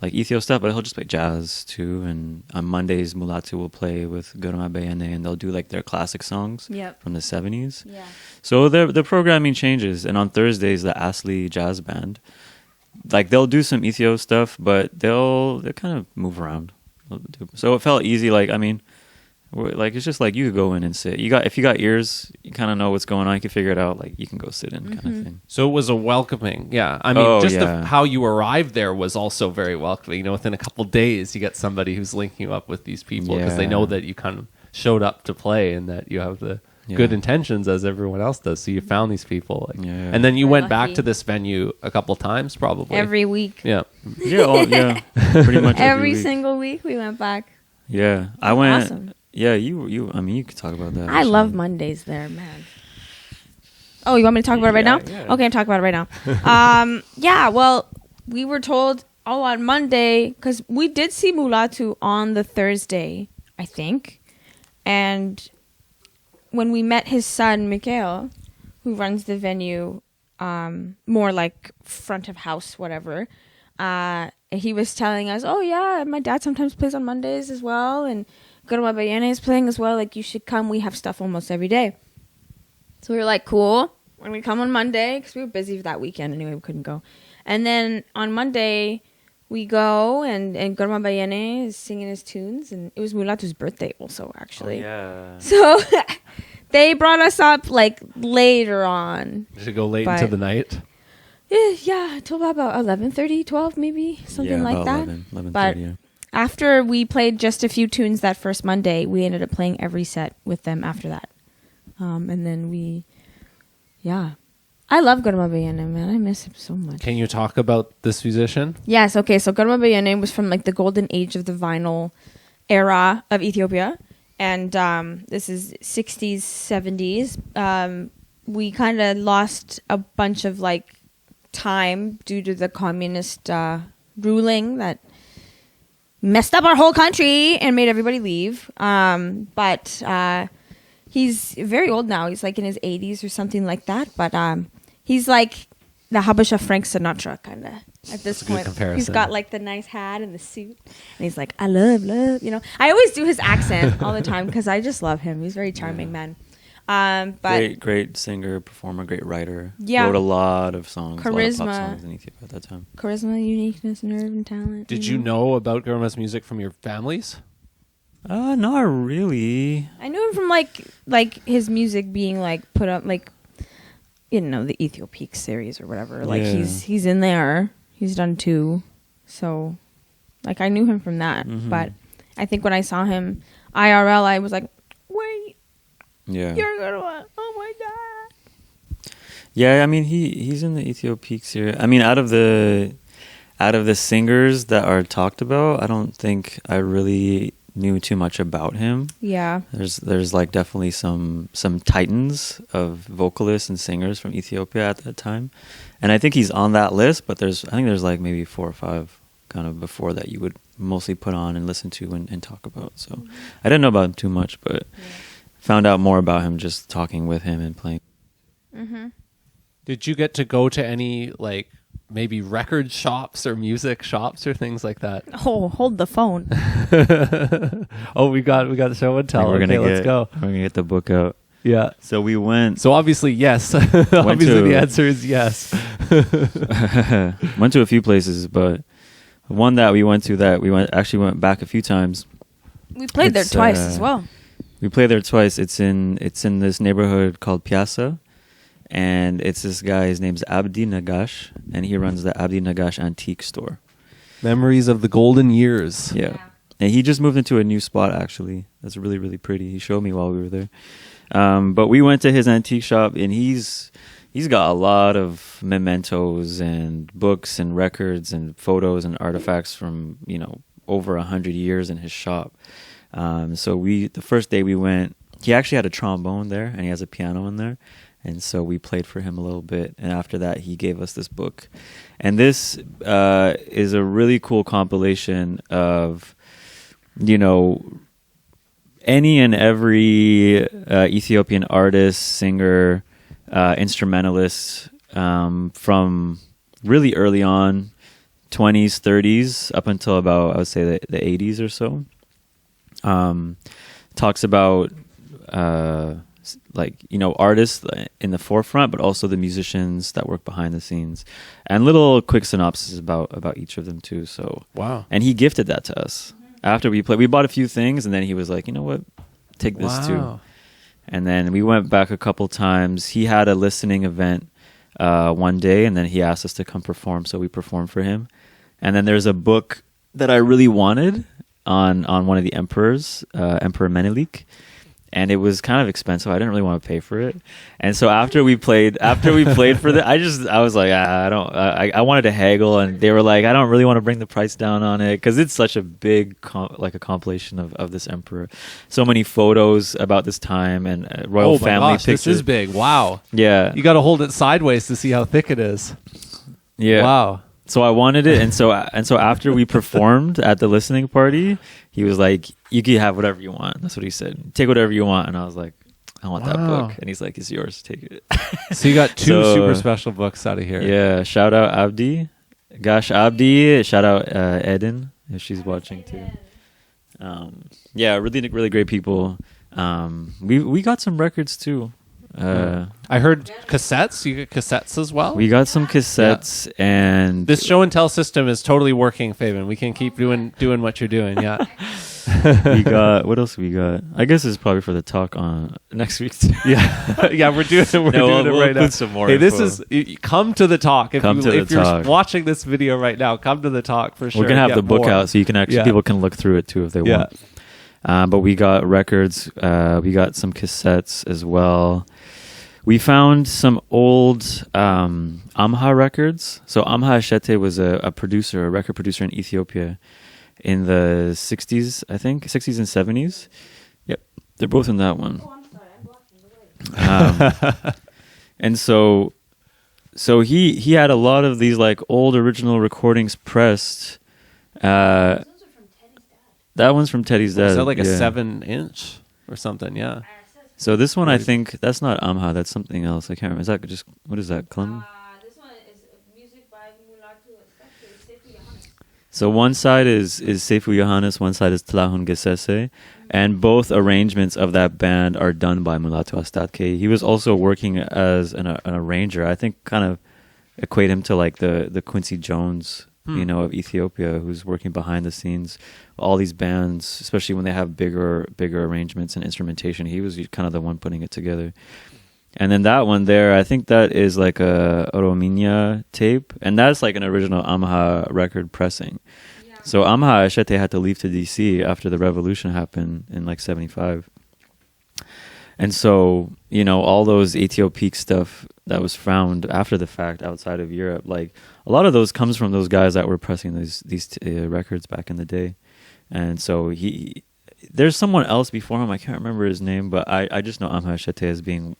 like Ethio stuff, but he'll just play jazz too. And on Mondays, Mulatu will play with Gurma Bayane, and they'll do like their classic songs from the 70s. Yeah. So the programming changes. And on Thursdays, the Asli Jazz Band, like they'll do some Ethio stuff, but they'll kind of move around. So it felt easy. Like, I mean, like it's just like you could go in and sit. If you got ears, you kind of know what's going on. You can figure it out. Like you can go sit in, kind of thing. So it was a welcoming. Yeah, I mean, how you arrived there was also very welcoming. You know, within a couple days, you get somebody who's linking you up with these people because they know that you kind of showed up to play and that you have the good intentions as everyone else does. So you found these people, and then you went back to this venue a couple times, probably every week. Yeah, pretty much every single week we went back. Yeah, I went. Awesome. Yeah, you. I mean, you could talk about that. I love Mondays there, man. Oh, you want me to talk about it right now? Yeah. Okay, I'll talk about it right now. Yeah, well, we were told, on Monday, because we did see Mulatu on the Thursday, I think. And when we met his son, Mikhail, who runs the venue, more like front of house, whatever, he was telling us, oh, yeah, my dad sometimes plays on Mondays as well, and Gurma Bayane is playing as well. Like, you should come. We have stuff almost every day. So we were like, cool. When we come on Monday, because we were busy for that weekend anyway, we couldn't go. And then on Monday, we go, and Gurma Bayane is singing his tunes. And it was Mulatu's birthday also, actually. Oh, yeah. So they brought us up, like, later on. Did it go late into the night? Yeah, till about 11:30, 12 maybe, something like that. 11:30, but after we played just a few tunes that first Monday, we ended up playing every set with them after that. And then I love Gurma Bayane, man. I miss him so much. Can you talk about this musician? Yes, okay. So Gurma Bayane was from like the golden age of the vinyl era of Ethiopia. And this is 60s, 70s. We kind of lost a bunch of like time due to the communist ruling that messed up our whole country and made everybody leave. But he's very old now. He's like in his 80s or something like that. But he's like the Habesha Frank Sinatra kind of at this point. He's got like the nice hat and the suit. And he's like, I love, you know. I always do his accent all the time because I just love him. He's a very charming man. But great singer, performer, great writer. Yeah. Wrote a lot of songs, charisma, a lot of pop songs in Ethiopia at that time. Charisma, uniqueness, nerve, and talent. Did you know about Gurma's music from your families? Not really. I knew him from like his music being like put up like, you know, the Ethiopic series or whatever. Like he's in there. He's done 2. So like I knew him from that. Mm-hmm. But I think when I saw him IRL, I was like, wait. Yeah. You're gonna, oh my god. Yeah, I mean he's in the Ethiopic series. I mean out of the singers that are talked about, I don't think I really knew too much about him. Yeah. There's like definitely some titans of vocalists and singers from Ethiopia at that time. And I think he's on that list, but I think there's like maybe 4 or 5 kind of before that you would mostly put on and listen to and talk about. So I didn't know about him too much, but found out more about him just talking with him and playing. Mm-hmm. Did you get to go to any like maybe record shops or music shops or things like that? Oh, hold the phone. Oh, we got show and tell. Let's go. We're gonna get the book out. Yeah. So we went. So obviously, yes. Obviously, the answer is yes. Went to a few places, but one that we went to actually went back a few times. We played there twice as well. We played there twice. It's in this neighborhood called Piazza, and it's this guy. His name's Abdi Nagash, and he runs the Abdi Nagash Antique Store. Memories of the golden years. Yeah. And he just moved into a new spot, actually. That's really, really pretty. He showed me while we were there. But we went to his antique shop, and he's got a lot of mementos and books and records and photos and artifacts from, over 100 years in his shop. So the first day we went, he actually had a trombone there, and he has a piano in there. And so we played for him a little bit. And after that, he gave us this book. And this is a really cool compilation of, any and every Ethiopian artist, singer, instrumentalist from really early on, 20s, 30s, up until about, I would say, the 80s or so. Talks about artists in the forefront, but also the musicians that work behind the scenes, and little quick synopsis about each of them too. So wow. And he gifted that to us after we played. We bought a few things, and then he was like, you know what, take this too. And then we went back a couple times. He had a listening event one day, and then he asked us to come perform, so we performed for him. And then there's a book that I really wanted on one of the emperors, Emperor Menelik. And it was kind of expensive. I didn't really want to pay for it. And so after we played for the, I was like, I wanted to haggle, and they were like, I don't really want to bring the price down on it, because it's such a big, a compilation of this emperor. So many photos about this time, and royal family pictures. This is big. Wow. Yeah. You got to hold it sideways to see how thick it is. Yeah. Wow. So I wanted it, and so after we performed at the listening party, he was like, "You can have whatever you want." That's what he said. Take whatever you want, and I was like, "I want that book." And he's like, "It's yours. Take it." So you got two super special books out of here. Yeah. Shout out Abdi, Gosh Abdi. Shout out Eden if she's watching too. Yeah, really, really great people. We got some records too. I heard cassettes. You get cassettes as well. We got some cassettes, and this show and tell system is totally working, Feven. We can keep doing what you're doing. Yeah. We got, what else we got? I guess it's probably for the talk on next week too. Yeah, we're doing it. We'll right now. Some more hey, info. This is come to the talk. If you're watching this video right now, come to the talk for sure. We're gonna have the book out, so you can actually people can look through it too if they want. But we got records. We got some cassettes as well. We found some old Amha records. So Amha Ashete was a record producer in Ethiopia in the 60s, I think, 60s and 70s. Yep, they're both in that one. Oh, I'm sorry, I'm blocking the way. And so he had a lot of these like old original recordings pressed. Those are from Teddy's dad. That one's from Teddy's dad. Is that like a 7-inch or something? Yeah. So this one, I think that's not Amha. That's something else. I can't remember. Is that just, what is that, Clem? This one is music by Mulatu, Sefu Yohannes. So one side is Sefu Yohannes, one side is Tlahun Gesese, and both arrangements of that band are done by Mulatu Astatke. He was also working as an arranger. I think kind of equate him to like the Quincy Jones, of Ethiopia, who's working behind the scenes. All these bands, especially when they have bigger arrangements and instrumentation, he was kind of the one putting it together. And then that one there, I think that is like a Orominya tape, and that's like an original Amha record pressing. Yeah. So Amha Ashete had to leave to DC after the revolution happened in like 75. And so, all those Ethiopic stuff that was found after the fact outside of Europe, like a lot of those comes from those guys that were pressing these records back in the day. And so there's someone else before him. I can't remember his name, but I just know Amha Ashete as being,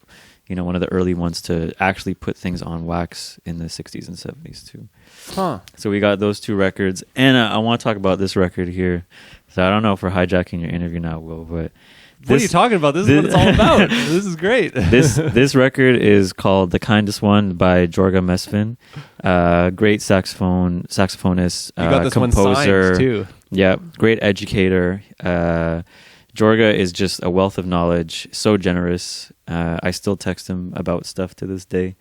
one of the early ones to actually put things on wax in the 60s and 70s too. Huh. So we got those two records. And I want to talk about this record here. So I don't know if we're hijacking your interview now, Will, but... What are you talking about? This is what it's all about. This is great. This record is called "The Kindest One" by Jorga Mesfin, great saxophonist, you got this composer one signed too. Yeah, great educator. Jorga is just a wealth of knowledge. So generous. I still text him about stuff to this day.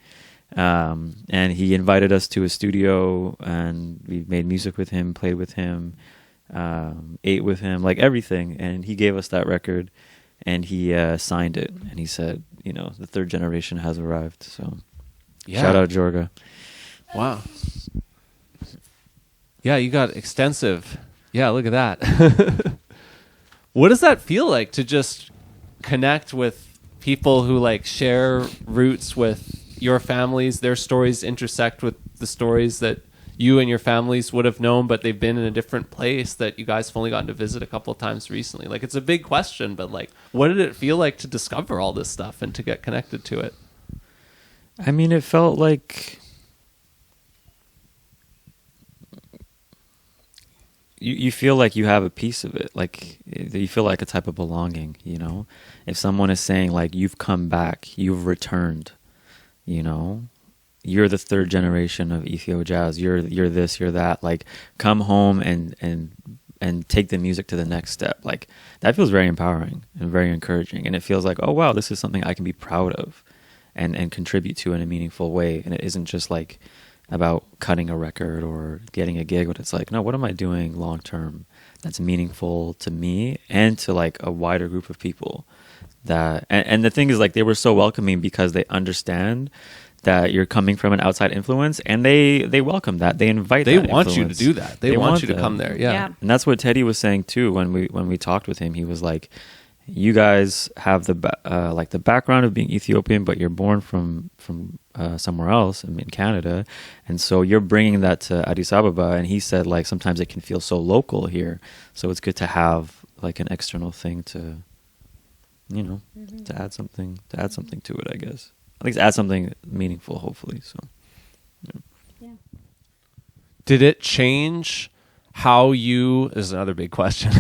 And he invited us to his studio, and we made music with him, played with him, ate with him, like everything. And he gave us that record. and he signed it, and he said, you know, the third generation has arrived. So Yeah. shout out Jorga. Wow. Yeah, you got extensive. Yeah, look at that. What does that feel like to just connect with people who like share roots with your families? Their stories intersect with the stories that you and your families would have known, but they've been in a different place that you guys have only gotten to visit a couple of times recently. Like, it's a big question, but like, what did it feel like to discover all this stuff and to get connected to it? I mean, it felt like you feel like you have a piece of it. Like, you feel like a type of belonging, you know? If someone is saying, like, you've come back, you've returned, you know? You're the third generation of Ethio jazz. You're this, you're that. Like, come home and take the music to the next step. Like, that feels very empowering and very encouraging. And it feels like, oh, wow, this is something I can be proud of and contribute to in a meaningful way. And it isn't just like about cutting a record or getting a gig, but it's like, no, what am I doing long term that's meaningful to me and to like a wider group of people? That and the thing is, like, they were so welcoming because they understand that you're coming from an outside influence, and they welcome that. They invite They that want you to influence. do that. They want you to that. come there. Yeah. And that's what Teddy was saying too when we talked with him. He was like, you guys have the background of being Ethiopian, but you're born from somewhere else in Canada, and so you're bringing that to Addis Ababa. And he said, like, sometimes it can feel so local here, so it's good to have like an external thing to, you know, to add something to it. I guess at least add something meaningful, hopefully. So Yeah. Did it change how you, this is another big question.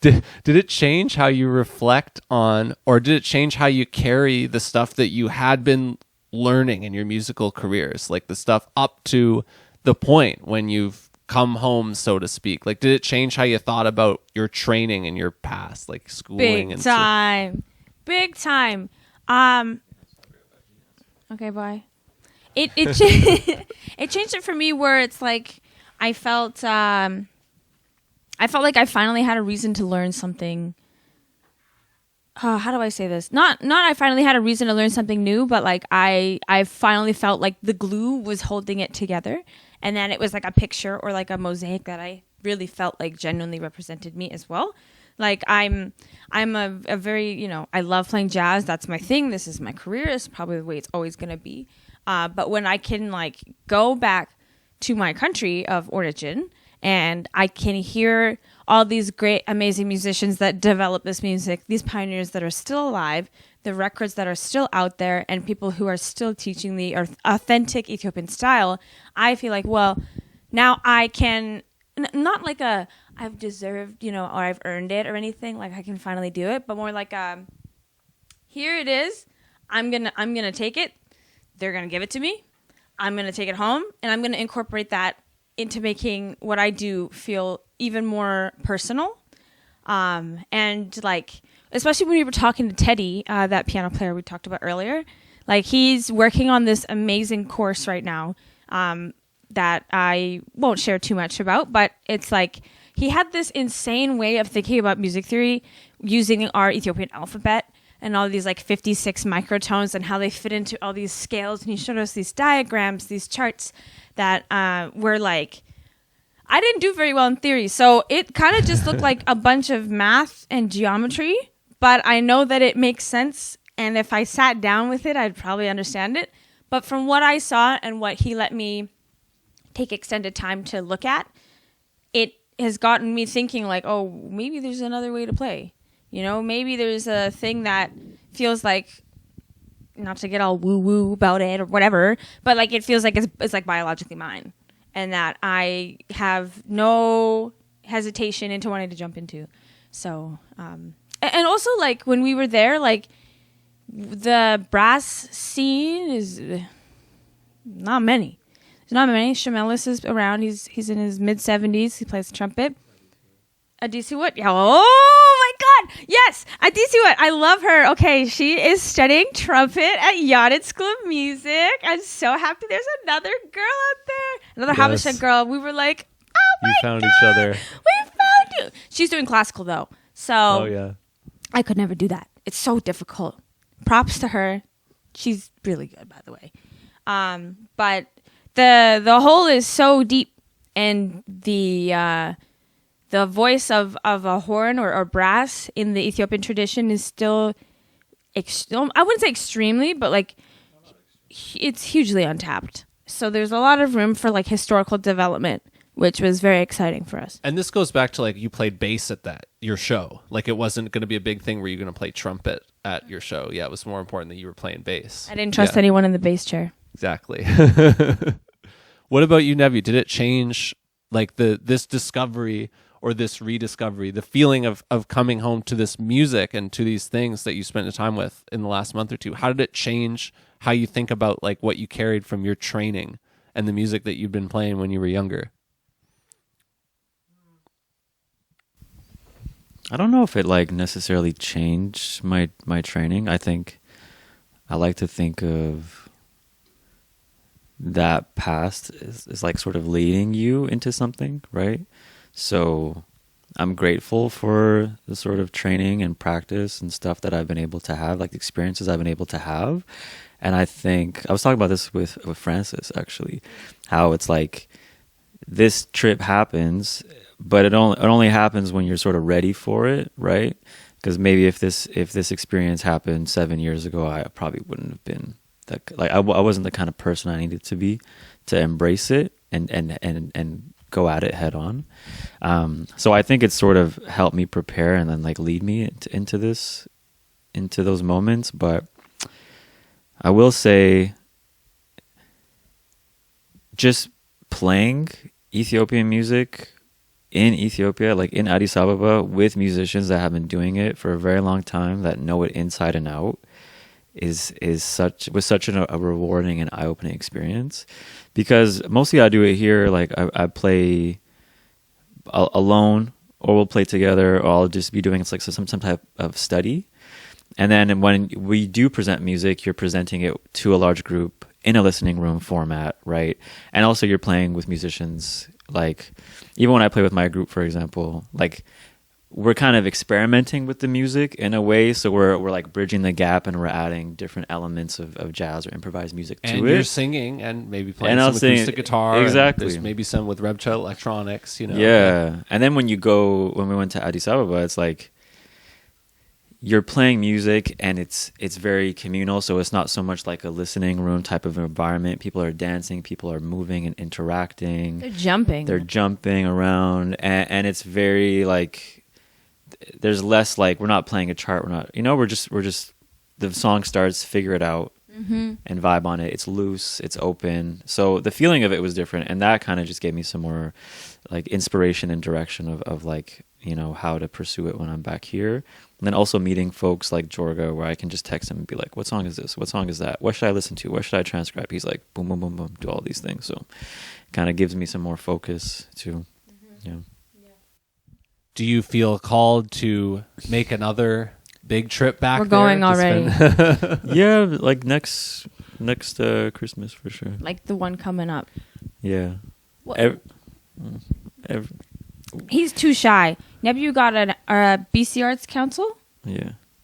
did it change how you reflect on, or did it change how you carry the stuff that you had been learning in your musical careers? Like the stuff up to the point when you've come home, so to speak. Like, did it change how you thought about your training in your past, like schooling? Big time. Big time. Okay, bye. It it changed it for me where it's like I felt like I finally had a reason to learn something. How do I say this? Not I finally had a reason to learn something new, but like I finally felt like the glue was holding it together, and then it was like a picture or like a mosaic that I really felt like genuinely represented me as well. Like I'm a very, you know, I love playing jazz. That's my thing. This is my career. It's probably the way it's always going to be. But when I can like go back to my country of origin and I can hear all these great, amazing musicians that develop this music, these pioneers that are still alive, the records that are still out there, and people who are still teaching the authentic Ethiopian style, I feel like, well, now I can, not like a, I've deserved, you know, or I've earned it or anything, like I can finally do it, but more like here it is. I'm gonna take it. They're gonna give it to me. I'm gonna take it home, and I'm gonna incorporate that into making what I do feel even more personal. And like, especially when we were talking to Teddy, that piano player we talked about earlier, like he's working on this amazing course right now that I won't share too much about, but it's like he had this insane way of thinking about music theory using our Ethiopian alphabet and all these like 56 microtones and how they fit into all these scales. And he showed us these diagrams, these charts that were like, I didn't do very well in theory. So it kind of just looked like a bunch of math and geometry, but I know that it makes sense. And if I sat down with it, I'd probably understand it. But from what I saw and what he let me take extended time to look at, it has gotten me thinking like, oh, maybe there's another way to play. You know, maybe there's a thing that feels like, not to get all woo-woo about it or whatever, but like it feels like it's like biologically mine, and that I have no hesitation into wanting to jump into. So, and also like when we were there, like the brass scene is not many. There's not many. Shamelis is around. He's in his mid-70s. He plays the trumpet. Adisiwat. Yeah. Oh my God. Yes. Adisiwat. I love her. Okay. She is studying trumpet at Yohannes School of Music. I'm so happy there's another girl out there. Another Habesha girl. We were like, oh my God. You found each other. We found you. She's doing classical though. So. Oh yeah. I could never do that. It's so difficult. Props to her. She's really good, by the way. But the hole is so deep, and the voice of a horn or brass in the Ethiopian tradition is still, I wouldn't say extremely, but like it's hugely untapped. So there's a lot of room for like historical development, which was very exciting for us. And this goes back to like you played bass at your show. Like it wasn't going to be a big thing where you're going to play trumpet at your show. Yeah, it was more important that you were playing bass. I didn't trust anyone in the bass chair. Exactly. What about you, Nebyu? Did it change like this discovery or this rediscovery, the feeling of coming home to this music and to these things that you spent the time with in the last month or two? How did it change how you think about like what you carried from your training and the music that you've been playing when you were younger? I don't know if it like necessarily changed my training. I think I like to think of that past is like sort of leading you into something, right? So I'm grateful for the sort of training and practice and stuff that I've been able to have, like the experiences I've been able to have. And I think I was talking about this with Francis, actually, how it's like this trip happens, but it only happens when you're sort of ready for it, right? Because maybe if this experience happened 7 years ago, I probably wouldn't have been that, like I wasn't the kind of person I needed to be to embrace it and go at it head on. So I think it sort of helped me prepare and then like lead me into those moments. But I will say, just playing Ethiopian music in Ethiopia, like in Addis Ababa, with musicians that have been doing it for a very long time, that know it inside and out, was such a rewarding and eye-opening experience. Because mostly I do it here, like I play alone, or we'll play together, or I'll just be doing it's like some type of study. And then when we do present music, you're presenting it to a large group in a listening room format, right? And also you're playing with musicians. Like even when I play with my group, for example, like we're kind of experimenting with the music in a way, so we're like bridging the gap, and we're adding different elements of jazz or improvised music to it. And you're singing and maybe playing some acoustic guitar. Exactly. There's maybe some with rebsha electronics, you know. Yeah. And then when we went to Addis Ababa, it's like you're playing music and it's very communal, so it's not so much like a listening room type of environment. People are dancing, people are moving and interacting. They're jumping around, and it's very like there's less like we're not playing a chart, we're just the song starts, figure it out, and vibe on it. It's loose, it's open. So the feeling of it was different, and that kind of just gave me some more like inspiration and direction of like, you know, how to pursue it when I'm back here. And then also meeting folks like Jorga, where I can just text him and be like, what song is this? What song is that? What should I listen to? What should I transcribe? He's like, boom, boom, boom, boom, do all these things. So kind of gives me some more focus too. Yeah. Do you feel called to make another big trip back? We're going already. Yeah, like next Christmas for sure. Like the one coming up. Yeah. He's too shy. Nebyu got a BC Arts Council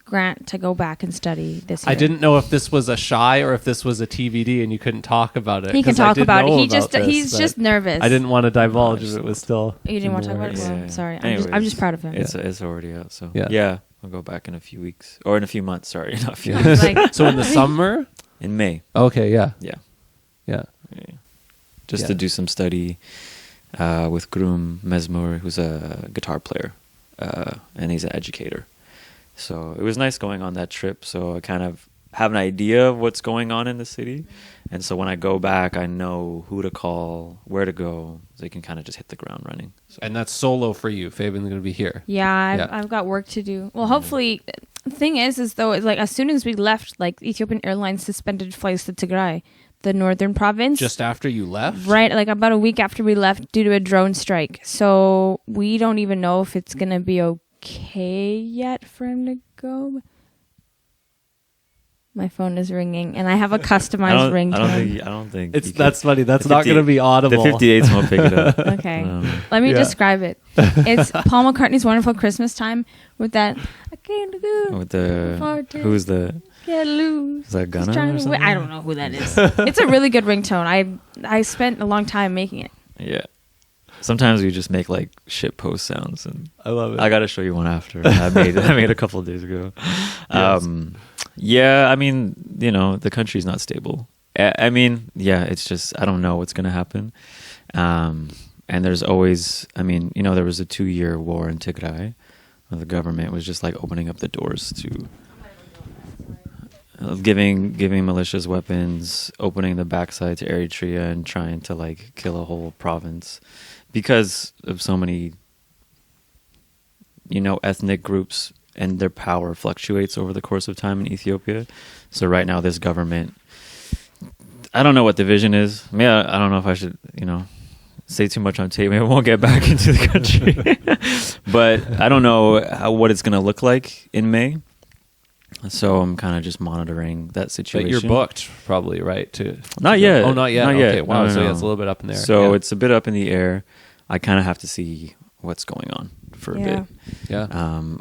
grant to go back and study this year. I didn't know if this was a shy or if this was a TBD and you couldn't talk about it. He can talk about it. He's just nervous. I didn't want to divulge if it was still. You didn't want to talk about it? Well, sorry. I'm just proud of him. It's already out, so yeah. I'll go back in a few weeks. Or in a few months, sorry. Not a few weeks. So in the summer? In May. Okay, yeah. Yeah. Just to do some study with Groom Mesmur, who's a guitar player, and he's an educator. So it was nice going on that trip. So I kind of have an idea of what's going on in the city. And so when I go back, I know who to call, where to go. So you can kind of just hit the ground running. So. And that's solo for you. Feven's going to be here. Yeah, I've got work to do. Well, hopefully, the thing is though, it's like as soon as we left, like Ethiopian Airlines suspended flights to Tigray, the northern province. Just after you left? Right, like about a week after we left due to a drone strike. So we don't even know if it's going to be okay yet for him to go. My phone is ringing, and I have a customized ringtone. I don't think that's funny. That's not going to be audible. The 58s won't pick it up. Okay. Let me describe it. It's Paul McCartney's Wonderful Christmas Time with that with the who's the Get loose. is that Gunna or something? I don't know who that is. It's a really good ringtone. I spent a long time making it. Yeah. Sometimes we just make like shit post sounds, and I love it. I gotta show you one after. I made a couple of days ago. Yes. Yeah, I mean, the country's not stable. I mean, yeah, it's just I don't know what's gonna happen. And there's always, there was a 2-year war in Tigray. The government was just like opening up the doors to giving militias weapons, opening the backside to Eritrea, and trying to like kill a whole province because of so many, ethnic groups, and their power fluctuates over the course of time in Ethiopia. So right now, this government, I don't know what the vision is. Maybe I don't know if I should, say too much on tape. Maybe I won't get back into the country. But I don't know what it's going to look like in May. So I'm kind of just monitoring that situation. But you're booked probably, right? Not yet. Oh, not yet? Not Okay, yet. wow. No. So yeah, it's a little bit up in the air. So it's a bit up in the air. I kind of have to see what's going on for a bit. Yeah.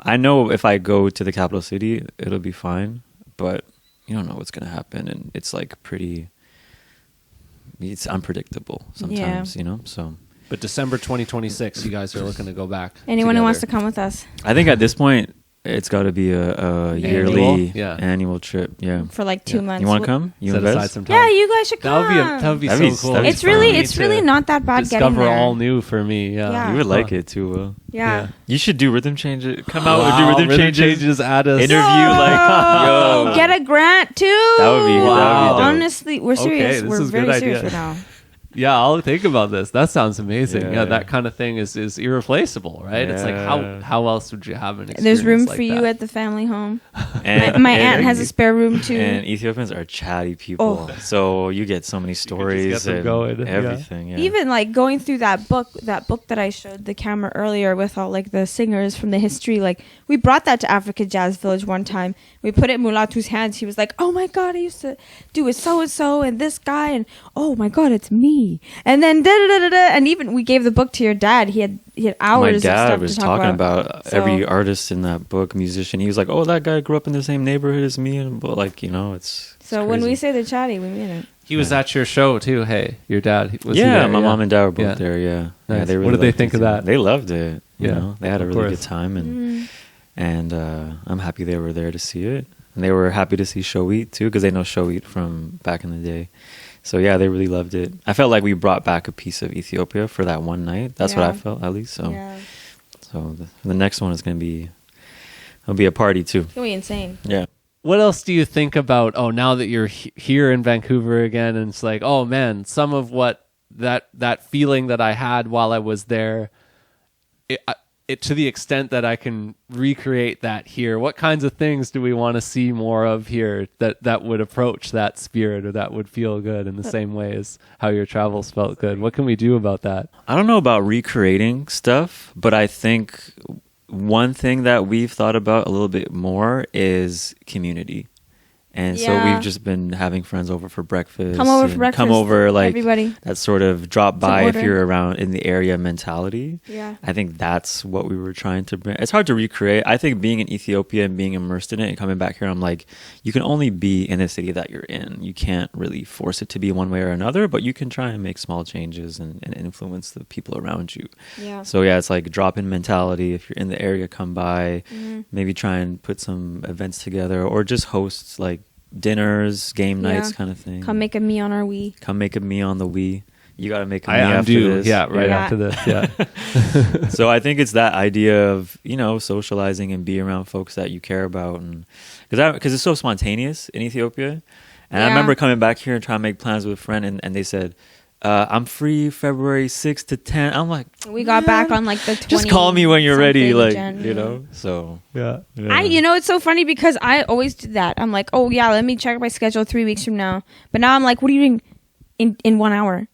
I know if I go to the capital city, it'll be fine. But you don't know what's going to happen. And it's like it's unpredictable sometimes, so. But December 2026, you guys are looking to go back. Anyone together. who wants to come with us I think at this point, it's got to be a yearly annual trip. Yeah. for like 2 months. You want to come? You Set aside invest? some time. Yeah, you guys should come. That would be That'd so be- cool. that'd be It's really, fun. it's really not that bad getting Discover there. all new for me. Yeah. Yeah. You would like it too, Will. Yeah. You should do rhythm changes. Come out Wow, and do rhythm changes. at us. Interview Oh, yo. get a grant too. That would be dope. Honestly, we're serious. Okay, this We're is a good very serious idea. right now. Yeah, I'll think about this. That sounds amazing. Yeah. Yeah, that kind of thing is irreplaceable, right? It's like Yeah. how else would you have an experience? There's room like for you that? at the family home. And, My aunt has a spare room too. And Ethiopians are chatty people, so you get so many stories get them and going, yeah. everything. Yeah. Even like going through that book that I showed the camera earlier with all like the singers from the history, like we brought that to Africa Jazz Village one time. We put it in Mulatu's hands. He was like, "Oh my God, I used to do with so and so and this guy, and oh my God, it's me." And then and even we gave the book to your dad. He had hours. My of dad stuff was to talk talking about So- every artist in that book, musician. He was like, "Oh, that guy grew up in the same neighborhood as me," and but like it's. So when we say they're chatty, we mean it. He was at your show too. Hey, your dad. Was he Yeah, there? my mom and dad were both Yeah. there. Yeah, Nice. yeah. They really What did they liked think it of too. that? They loved it. You Yeah, know, they had a of really course. good time, and I'm happy they were there to see it. And they were happy to see Showit too, because they know Showit from back in the day. So yeah, they really loved it. I felt like we brought back a piece of Ethiopia for that one night. That's what I felt, at least. So, Yeah. so the next one is it'll be a party too. It's gonna be insane. Yeah. What else do you think about? Oh, now that you're here in Vancouver again, and it's like, oh man, some of what that feeling that I had while I was there, it to the extent that I can recreate that here. What kinds of things do we want to see more of here that would approach that spirit or that would feel good in the same way as how your travels felt good? What can we do about that? I don't know about recreating stuff, but I think one thing that we've thought about a little bit more is community. And so we've just been having friends over for breakfast. Come over for breakfast. Come over, like, everybody. that sort of drop by if order. you're around in the area mentality. Yeah. I think that's what we were trying to bring. It's hard to recreate. I think being in Ethiopia and being immersed in it and coming back here, I'm like, you can only be in the city that you're in. You can't really force it to be one way or another, but you can try and make small changes and influence the people around you. Yeah. So yeah, it's like drop-in mentality. If you're in the area, come by. Maybe try and put some events together, or just host like dinners, game nights, kind of thing. Come make a me on our Wii. Come make a me on the Wii. You got to make a me I'm after due. this. Yeah, right Yeah. after this. Yeah. So I think it's that idea of, socializing and be around folks that you care about, and because it's so spontaneous in Ethiopia. And I remember coming back here and trying to make plans with a friend, and they said, I'm free February 6th to 10. I'm like, We got back on like the 20. just call me when you're ready, like, Jan. So Yeah. It's so funny because I always do that. I'm like, oh yeah, let me check my schedule 3 weeks from now. But now I'm like, what are you doing in 1 hour?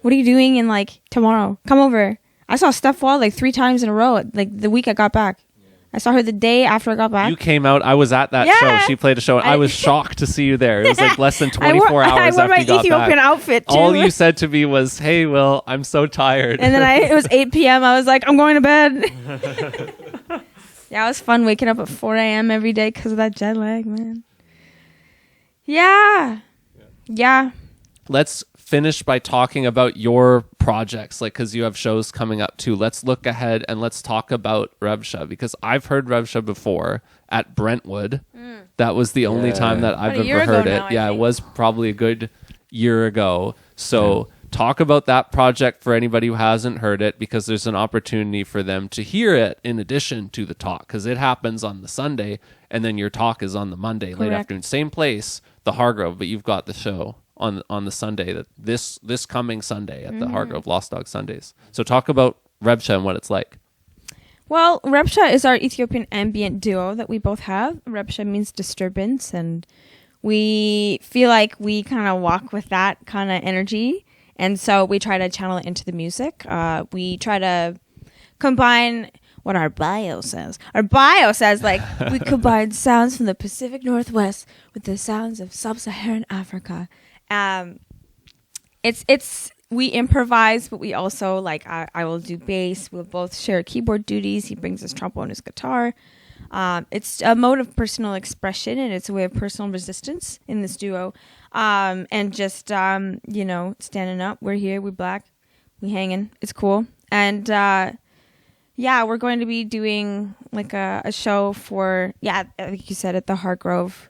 What are you doing in like tomorrow? Come over. I saw Steph Wall like 3 times in a row, like the week I got back. I saw her the day after I got back. You came out. I was at that Yeah. show. She played a show, and I was shocked to see you there. It was like less than I 24 wore hours my after you got Ethiopian back. outfit too. All you said to me was, "Hey, Will, I'm so tired." And then it was 8 p.m. I was like, I'm going to bed. Yeah, it was fun waking up at 4 a.m. every day because of that jet lag, man. Yeah. Let's finish by talking about your projects, like, because you have shows coming up too. Let's look ahead and let's talk about rebsha, because I've heard rebsha before at Brentwood. That was the only time that I've ever heard it. Now, it was probably a good year ago. So talk about that project for anybody who hasn't heard it, because there's an opportunity for them to hear it in addition to the talk, because it happens on the Sunday and then your talk is on the Monday late afternoon. Same place, the Hargrove, but you've got the show on the Sunday, that this coming Sunday at the Hargrove, Lost Dog Sundays. So talk about rebsha and what it's like. Well, rebsha is our Ethiopian ambient duo that we both have. Rebsha means disturbance, and we feel like we kind of walk with that kind of energy, and so we try to channel it into the music. We try to combine what our bio says. Our bio says, like, we combine sounds from the Pacific Northwest with the sounds of sub-Saharan Africa. We improvise, but we also, like, I will do bass. We'll both share keyboard duties. He brings his trombone and his guitar. It's a mode of personal expression, and it's a way of personal resistance in this duo. And just, standing up. We're here. We're black. We hanging. It's cool. And, we're going to be doing, like, a show for, like you said, at the Hargrove.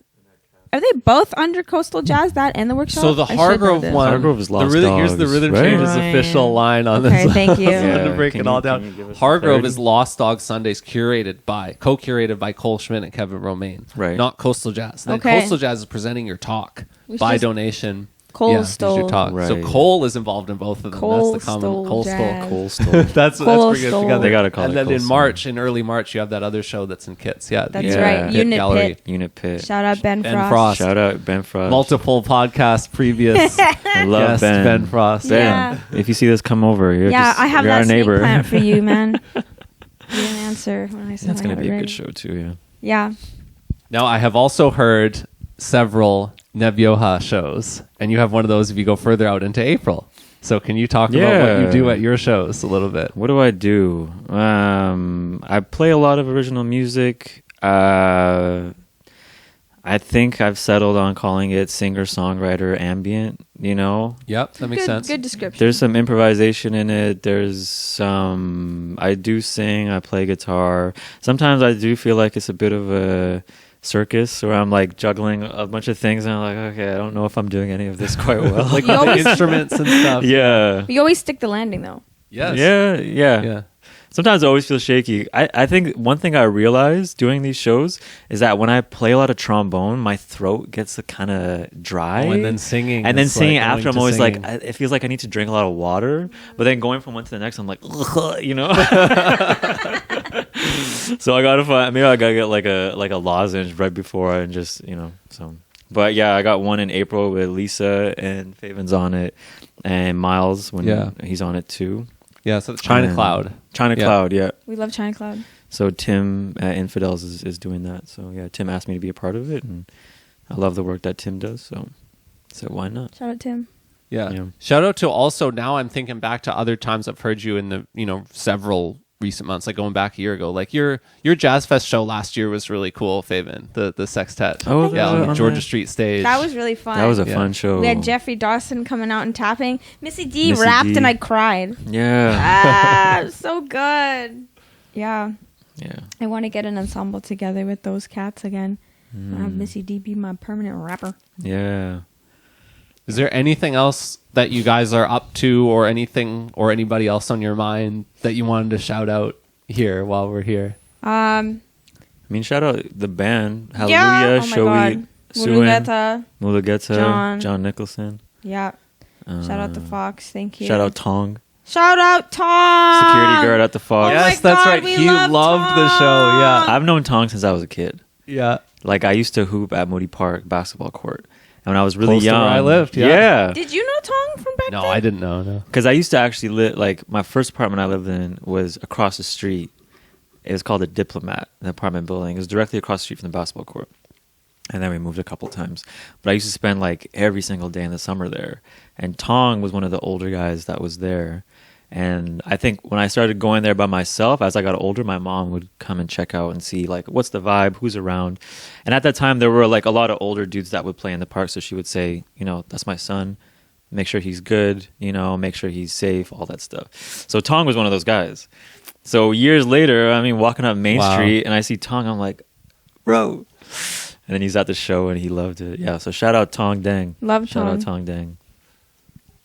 Are they both under Coastal Jazz, that and the workshop? So the Hargrove one, Hargrove is Lost Dogs, here's the Rhythm right? Changes official line on this. Okay, thank you. To break it all down. Hargrove is Lost Dog Sundays, co-curated by Cole Schmidt and Kevin Romaine, right? Not Coastal Jazz. Then Okay. Coastal Jazz is presenting your talk by donation. Cole here's your talk. Right. So Cole is involved in both of them. That's the common. Cole stole. Cole stole. That's Cole bringing it stole. together. They gotta call and it then Cole in early March, you have that other show that's in Kits. Yeah, That's right. Pit Unit Gallery. Pit. Unit Pit. Shout out Ben Ben Frost. Frost. Shout out Ben Frost. Multiple podcast previous. I love guest, Ben. Frost. Ben, if you see this, come over. I have you're that our snake neighbor. plant for you, man. You didn't answer when I said That's I gonna had be it a ready. good show too. Yeah. Now, I have also heard several nebyoha shows, and you have one of those if you go further out into April. So can you talk about what you do at your shows a little bit? What do I do? I play a lot of original music. I think I've settled on calling it singer-songwriter ambient, Yep, that makes sense. Good description. There's some improvisation in it. There's some... I do sing. I play guitar. Sometimes I do feel like it's a bit of a circus where I'm like juggling a bunch of things and I'm like, okay, I don't know if I'm doing any of this quite well. Like the instruments and stuff. Yeah. You always stick the landing, though. Yes. Yeah. Sometimes I always feel shaky. I think one thing I realized doing these shows is that when I play a lot of trombone, my throat gets kind of dry. Oh, and then singing. And then it's singing like after, I'm going to always singing. like, it feels like I need to drink a lot of water. But then going from one to the next, I'm like, So I gotta find, maybe I gotta get like a lozenge right before and just, so. But yeah, I got one in April with Lisa and Feven's on it, and Miles when he's on it too. Yeah, so China Cloud. Cloud, yeah. We love China Cloud. So Tim at Infidels is doing that. So yeah, Tim asked me to be a part of it, and I love the work that Tim does. So why not? Shout out Tim. Yeah. Shout out to also, now I'm thinking back to other times I've heard you in the, several recent months, like going back a year ago. Like your Jazz Fest show last year was really cool, Feven, the sextet. Oh, on the Georgia Street stage. That was really fun. That was a fun show. We had Jeffrey Dawson coming out and tapping. Missy D rapped and I cried. Yeah. So good. Yeah. Yeah. I want to get an ensemble together with those cats again. Have Missy D be my permanent rapper. Yeah. Is there anything else that you guys are up to, or anything, or anybody else on your mind that you wanted to shout out here while we're here? I mean, shout out the band. Hallelujah, yeah. Oh my Shoei, God. Suin, Mulugeta. Mulugeta, John Nicholson. Yeah. Shout out to Fox. Thank you. Shout out Tong. Shout out Tom. Security guard at the Fox. Oh Yes, my that's God, right. we He love loved the show. Yeah. I've known Tong since I was a kid. Yeah. Like, I used to hoop at Moody Park basketball court. And when I was really Close to young, where I lived, yeah. Did you know Tom from back then? No, I didn't know. No. Because I used to actually live, like, my first apartment I lived in was across the street. It was called the Diplomat, an apartment building. It was directly across the street from the basketball court. And then we moved a couple times. But I used to spend, like, every single day in the summer there. And Tong was one of the older guys that was there. And I think when I started going there by myself, as I got older, my mom would come and check out and see like what's the vibe, who's around. And at that time, there were like a lot of older dudes that would play in the park. So she would say, you know, that's my son. Make sure he's good, you know, make sure he's safe, all that stuff. So Tong was one of those guys. So years later, I mean, walking up Main Street and I see Tong, I'm like, bro. And then he's at the show and he loved it. Yeah, so shout out Tong Dang. Shout out Tong Dang.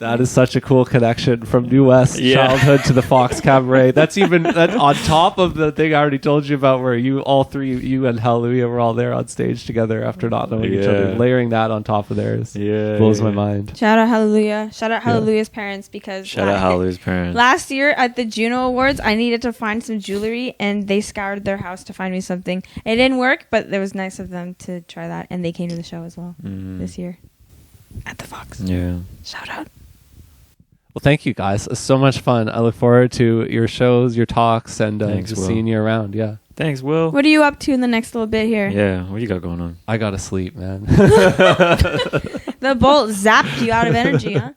That is such a cool connection from New West childhood to the Fox Cabaret. That's on top of the thing I already told you about where you and Hallelujah were all there on stage together after not knowing each other. Layering that on top of theirs blows my mind. Shout out Hallelujah. Shout out Hallelujah's parents because shout out Hallelujah's parents. Last year at the Juno Awards, I needed to find some jewelry and they scoured their house to find me something. It didn't work, but it was nice of them to try that, and they came to the show as well this year at the Fox. Yeah. Shout out. Well, thank you guys. It's so much fun. I look forward to your shows, your talks, and Thanks, just Will. seeing you around. Yeah. Thanks, Will. What are you up to in the next little bit here? Yeah, what you got going on? I gotta sleep, man. The bolt zapped you out of energy, huh?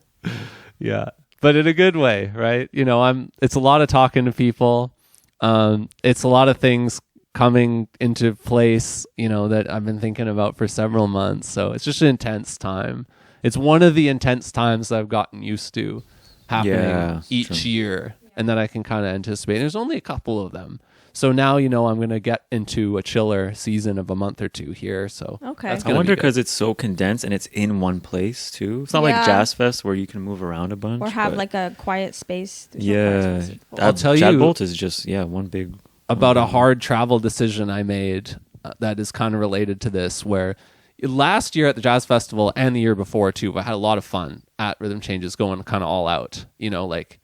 Yeah, but in a good way, right? You know, it's a lot of talking to people. It's a lot of things coming into place, you know, that I've been thinking about for several months. So it's just an intense time. It's one of the intense times that I've gotten used to happening each year, and that I can kind of anticipate. There's only a couple of them. So now, you know, I'm going to get into a chiller season of a month or two here. So that's I wonder because it's so condensed and it's in one place too. It's not like Jazz Fest where you can move around a bunch. Or have like a quiet space. I'll tell you. Jadbolt is just, one big. About a hard travel decision I made that is kind of related to this, where last year at the Jazz Festival and the year before too, I had a lot of fun at Rhythm Changes going kind of all out. You know, like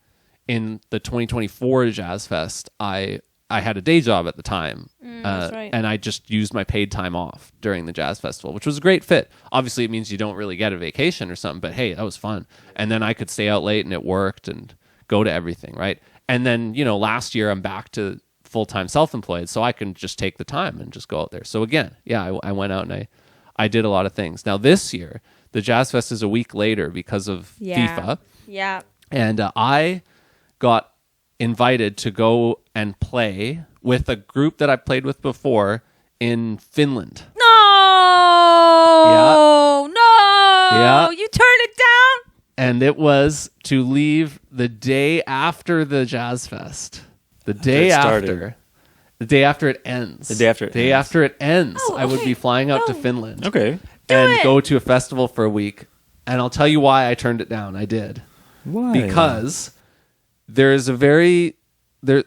in the 2024 Jazz Fest, I had a day job at the time, that's right. and I just used my paid time off during the Jazz Festival, which was a great fit. Obviously, it means you don't really get a vacation or something, but hey, that was fun. And then I could stay out late and it worked and go to everything, right? And then, you know, last year I'm back to full-time self-employed, so I can just take the time and just go out there. So again, I went out and I did a lot of things. Now this year, the Jazz Fest is a week later because of FIFA. Yeah. And I got invited to go and play with a group that I played with before in Finland. No! Yeah. You turned it down? And it was to leave the day after the Jazz Fest. The day after it ends. After it ends, I would be flying out to Finland. Okay. And go to a festival for a week. And I'll tell you why I turned it down. I did. Why? Because there's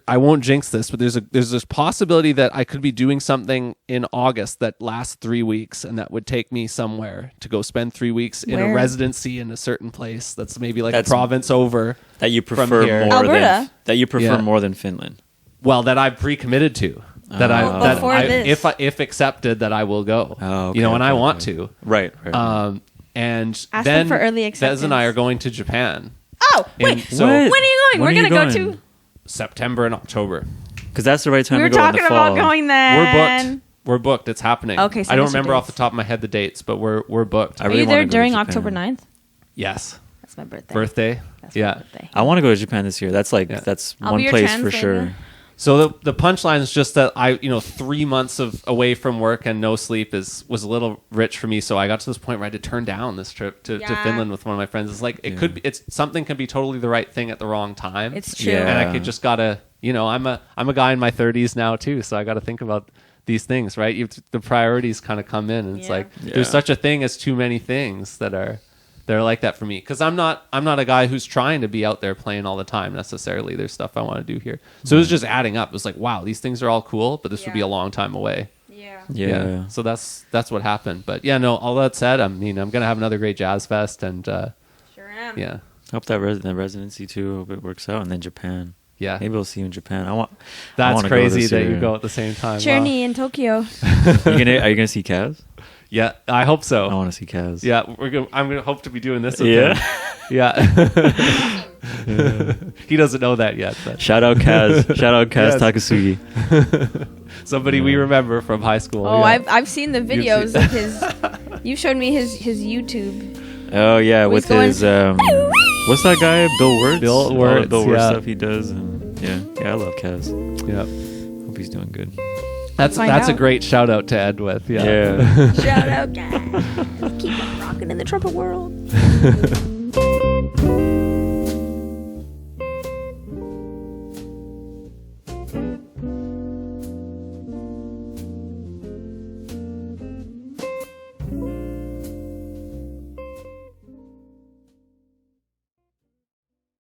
I won't jinx this, but there's this possibility that I could be doing something in August that lasts 3 weeks, and that would take me somewhere to go spend 3 weeks in a residency in a certain place that's maybe like a province over that you prefer from here. more Alberta. that you prefer more than Finland. Well, that I've pre-committed to. If accepted, that I will go. Okay, you know, and I want to. Right. And Ask then them for early acceptance. Des and I are going to Japan. Oh, wait. So when are you going? When We're are going you to go going? to... September and October. Because that's the right time We were to go in the talking fall. about going then. We're booked. It's happening. Okay, so I don't those are remember off the dates. top of my head the dates, but we're booked. I Are really you wanna there go to during Japan. October 9th? Yes. That's my birthday. Birthday? My birthday. I want to go to Japan this year. That's that's I'll one be your place for translator. sure. So the punchline is just that 3 months away from work and no sleep was a little rich for me. So I got to this point where I had to turn down this trip to Finland with one of my friends. It's like something can be totally the right thing at the wrong time. It's true. Yeah. And I could just gotta, I'm a guy in my 30s now too, so I got to think about these things, right? The priorities kind of come in, and it's like there's such a thing as too many things that are like that for me, because I'm not a guy who's trying to be out there playing all the time necessarily. There's stuff I want to do here, so it was just adding up. It was like, wow, these things are all cool, but this would be a long time away. Yeah. So that's what happened. But all that said, I'm gonna have another great Jazz Fest, and Sure am. yeah. Hope that residency too. Hope it works out, and then Japan. Yeah. Maybe we'll see you in Japan. That's go crazy this that year. you go at the same time. Journey in Tokyo. Are you gonna see Kaz? Yeah, I hope so. I want to see Kaz. Yeah, I'm gonna hope to be doing this with Yeah. him. Yeah. He doesn't know that yet. But. Shout out Kaz. Shout out Kaz Yes. Takasugi. Somebody we remember from high school. Oh, yeah. I've seen the videos of his... You showed me his YouTube. Oh yeah, Always with his going, What's that guy? Bill Wirtz? Bill All Wirtz, the Bill Wirtz yeah. stuff he does. And yeah, I love Kaz. Yep. Hope he's doing good. That's Find a out. great shout out to end with. Yeah. Yeah. Shout out, guys. Keep on rocking in the trumpet world.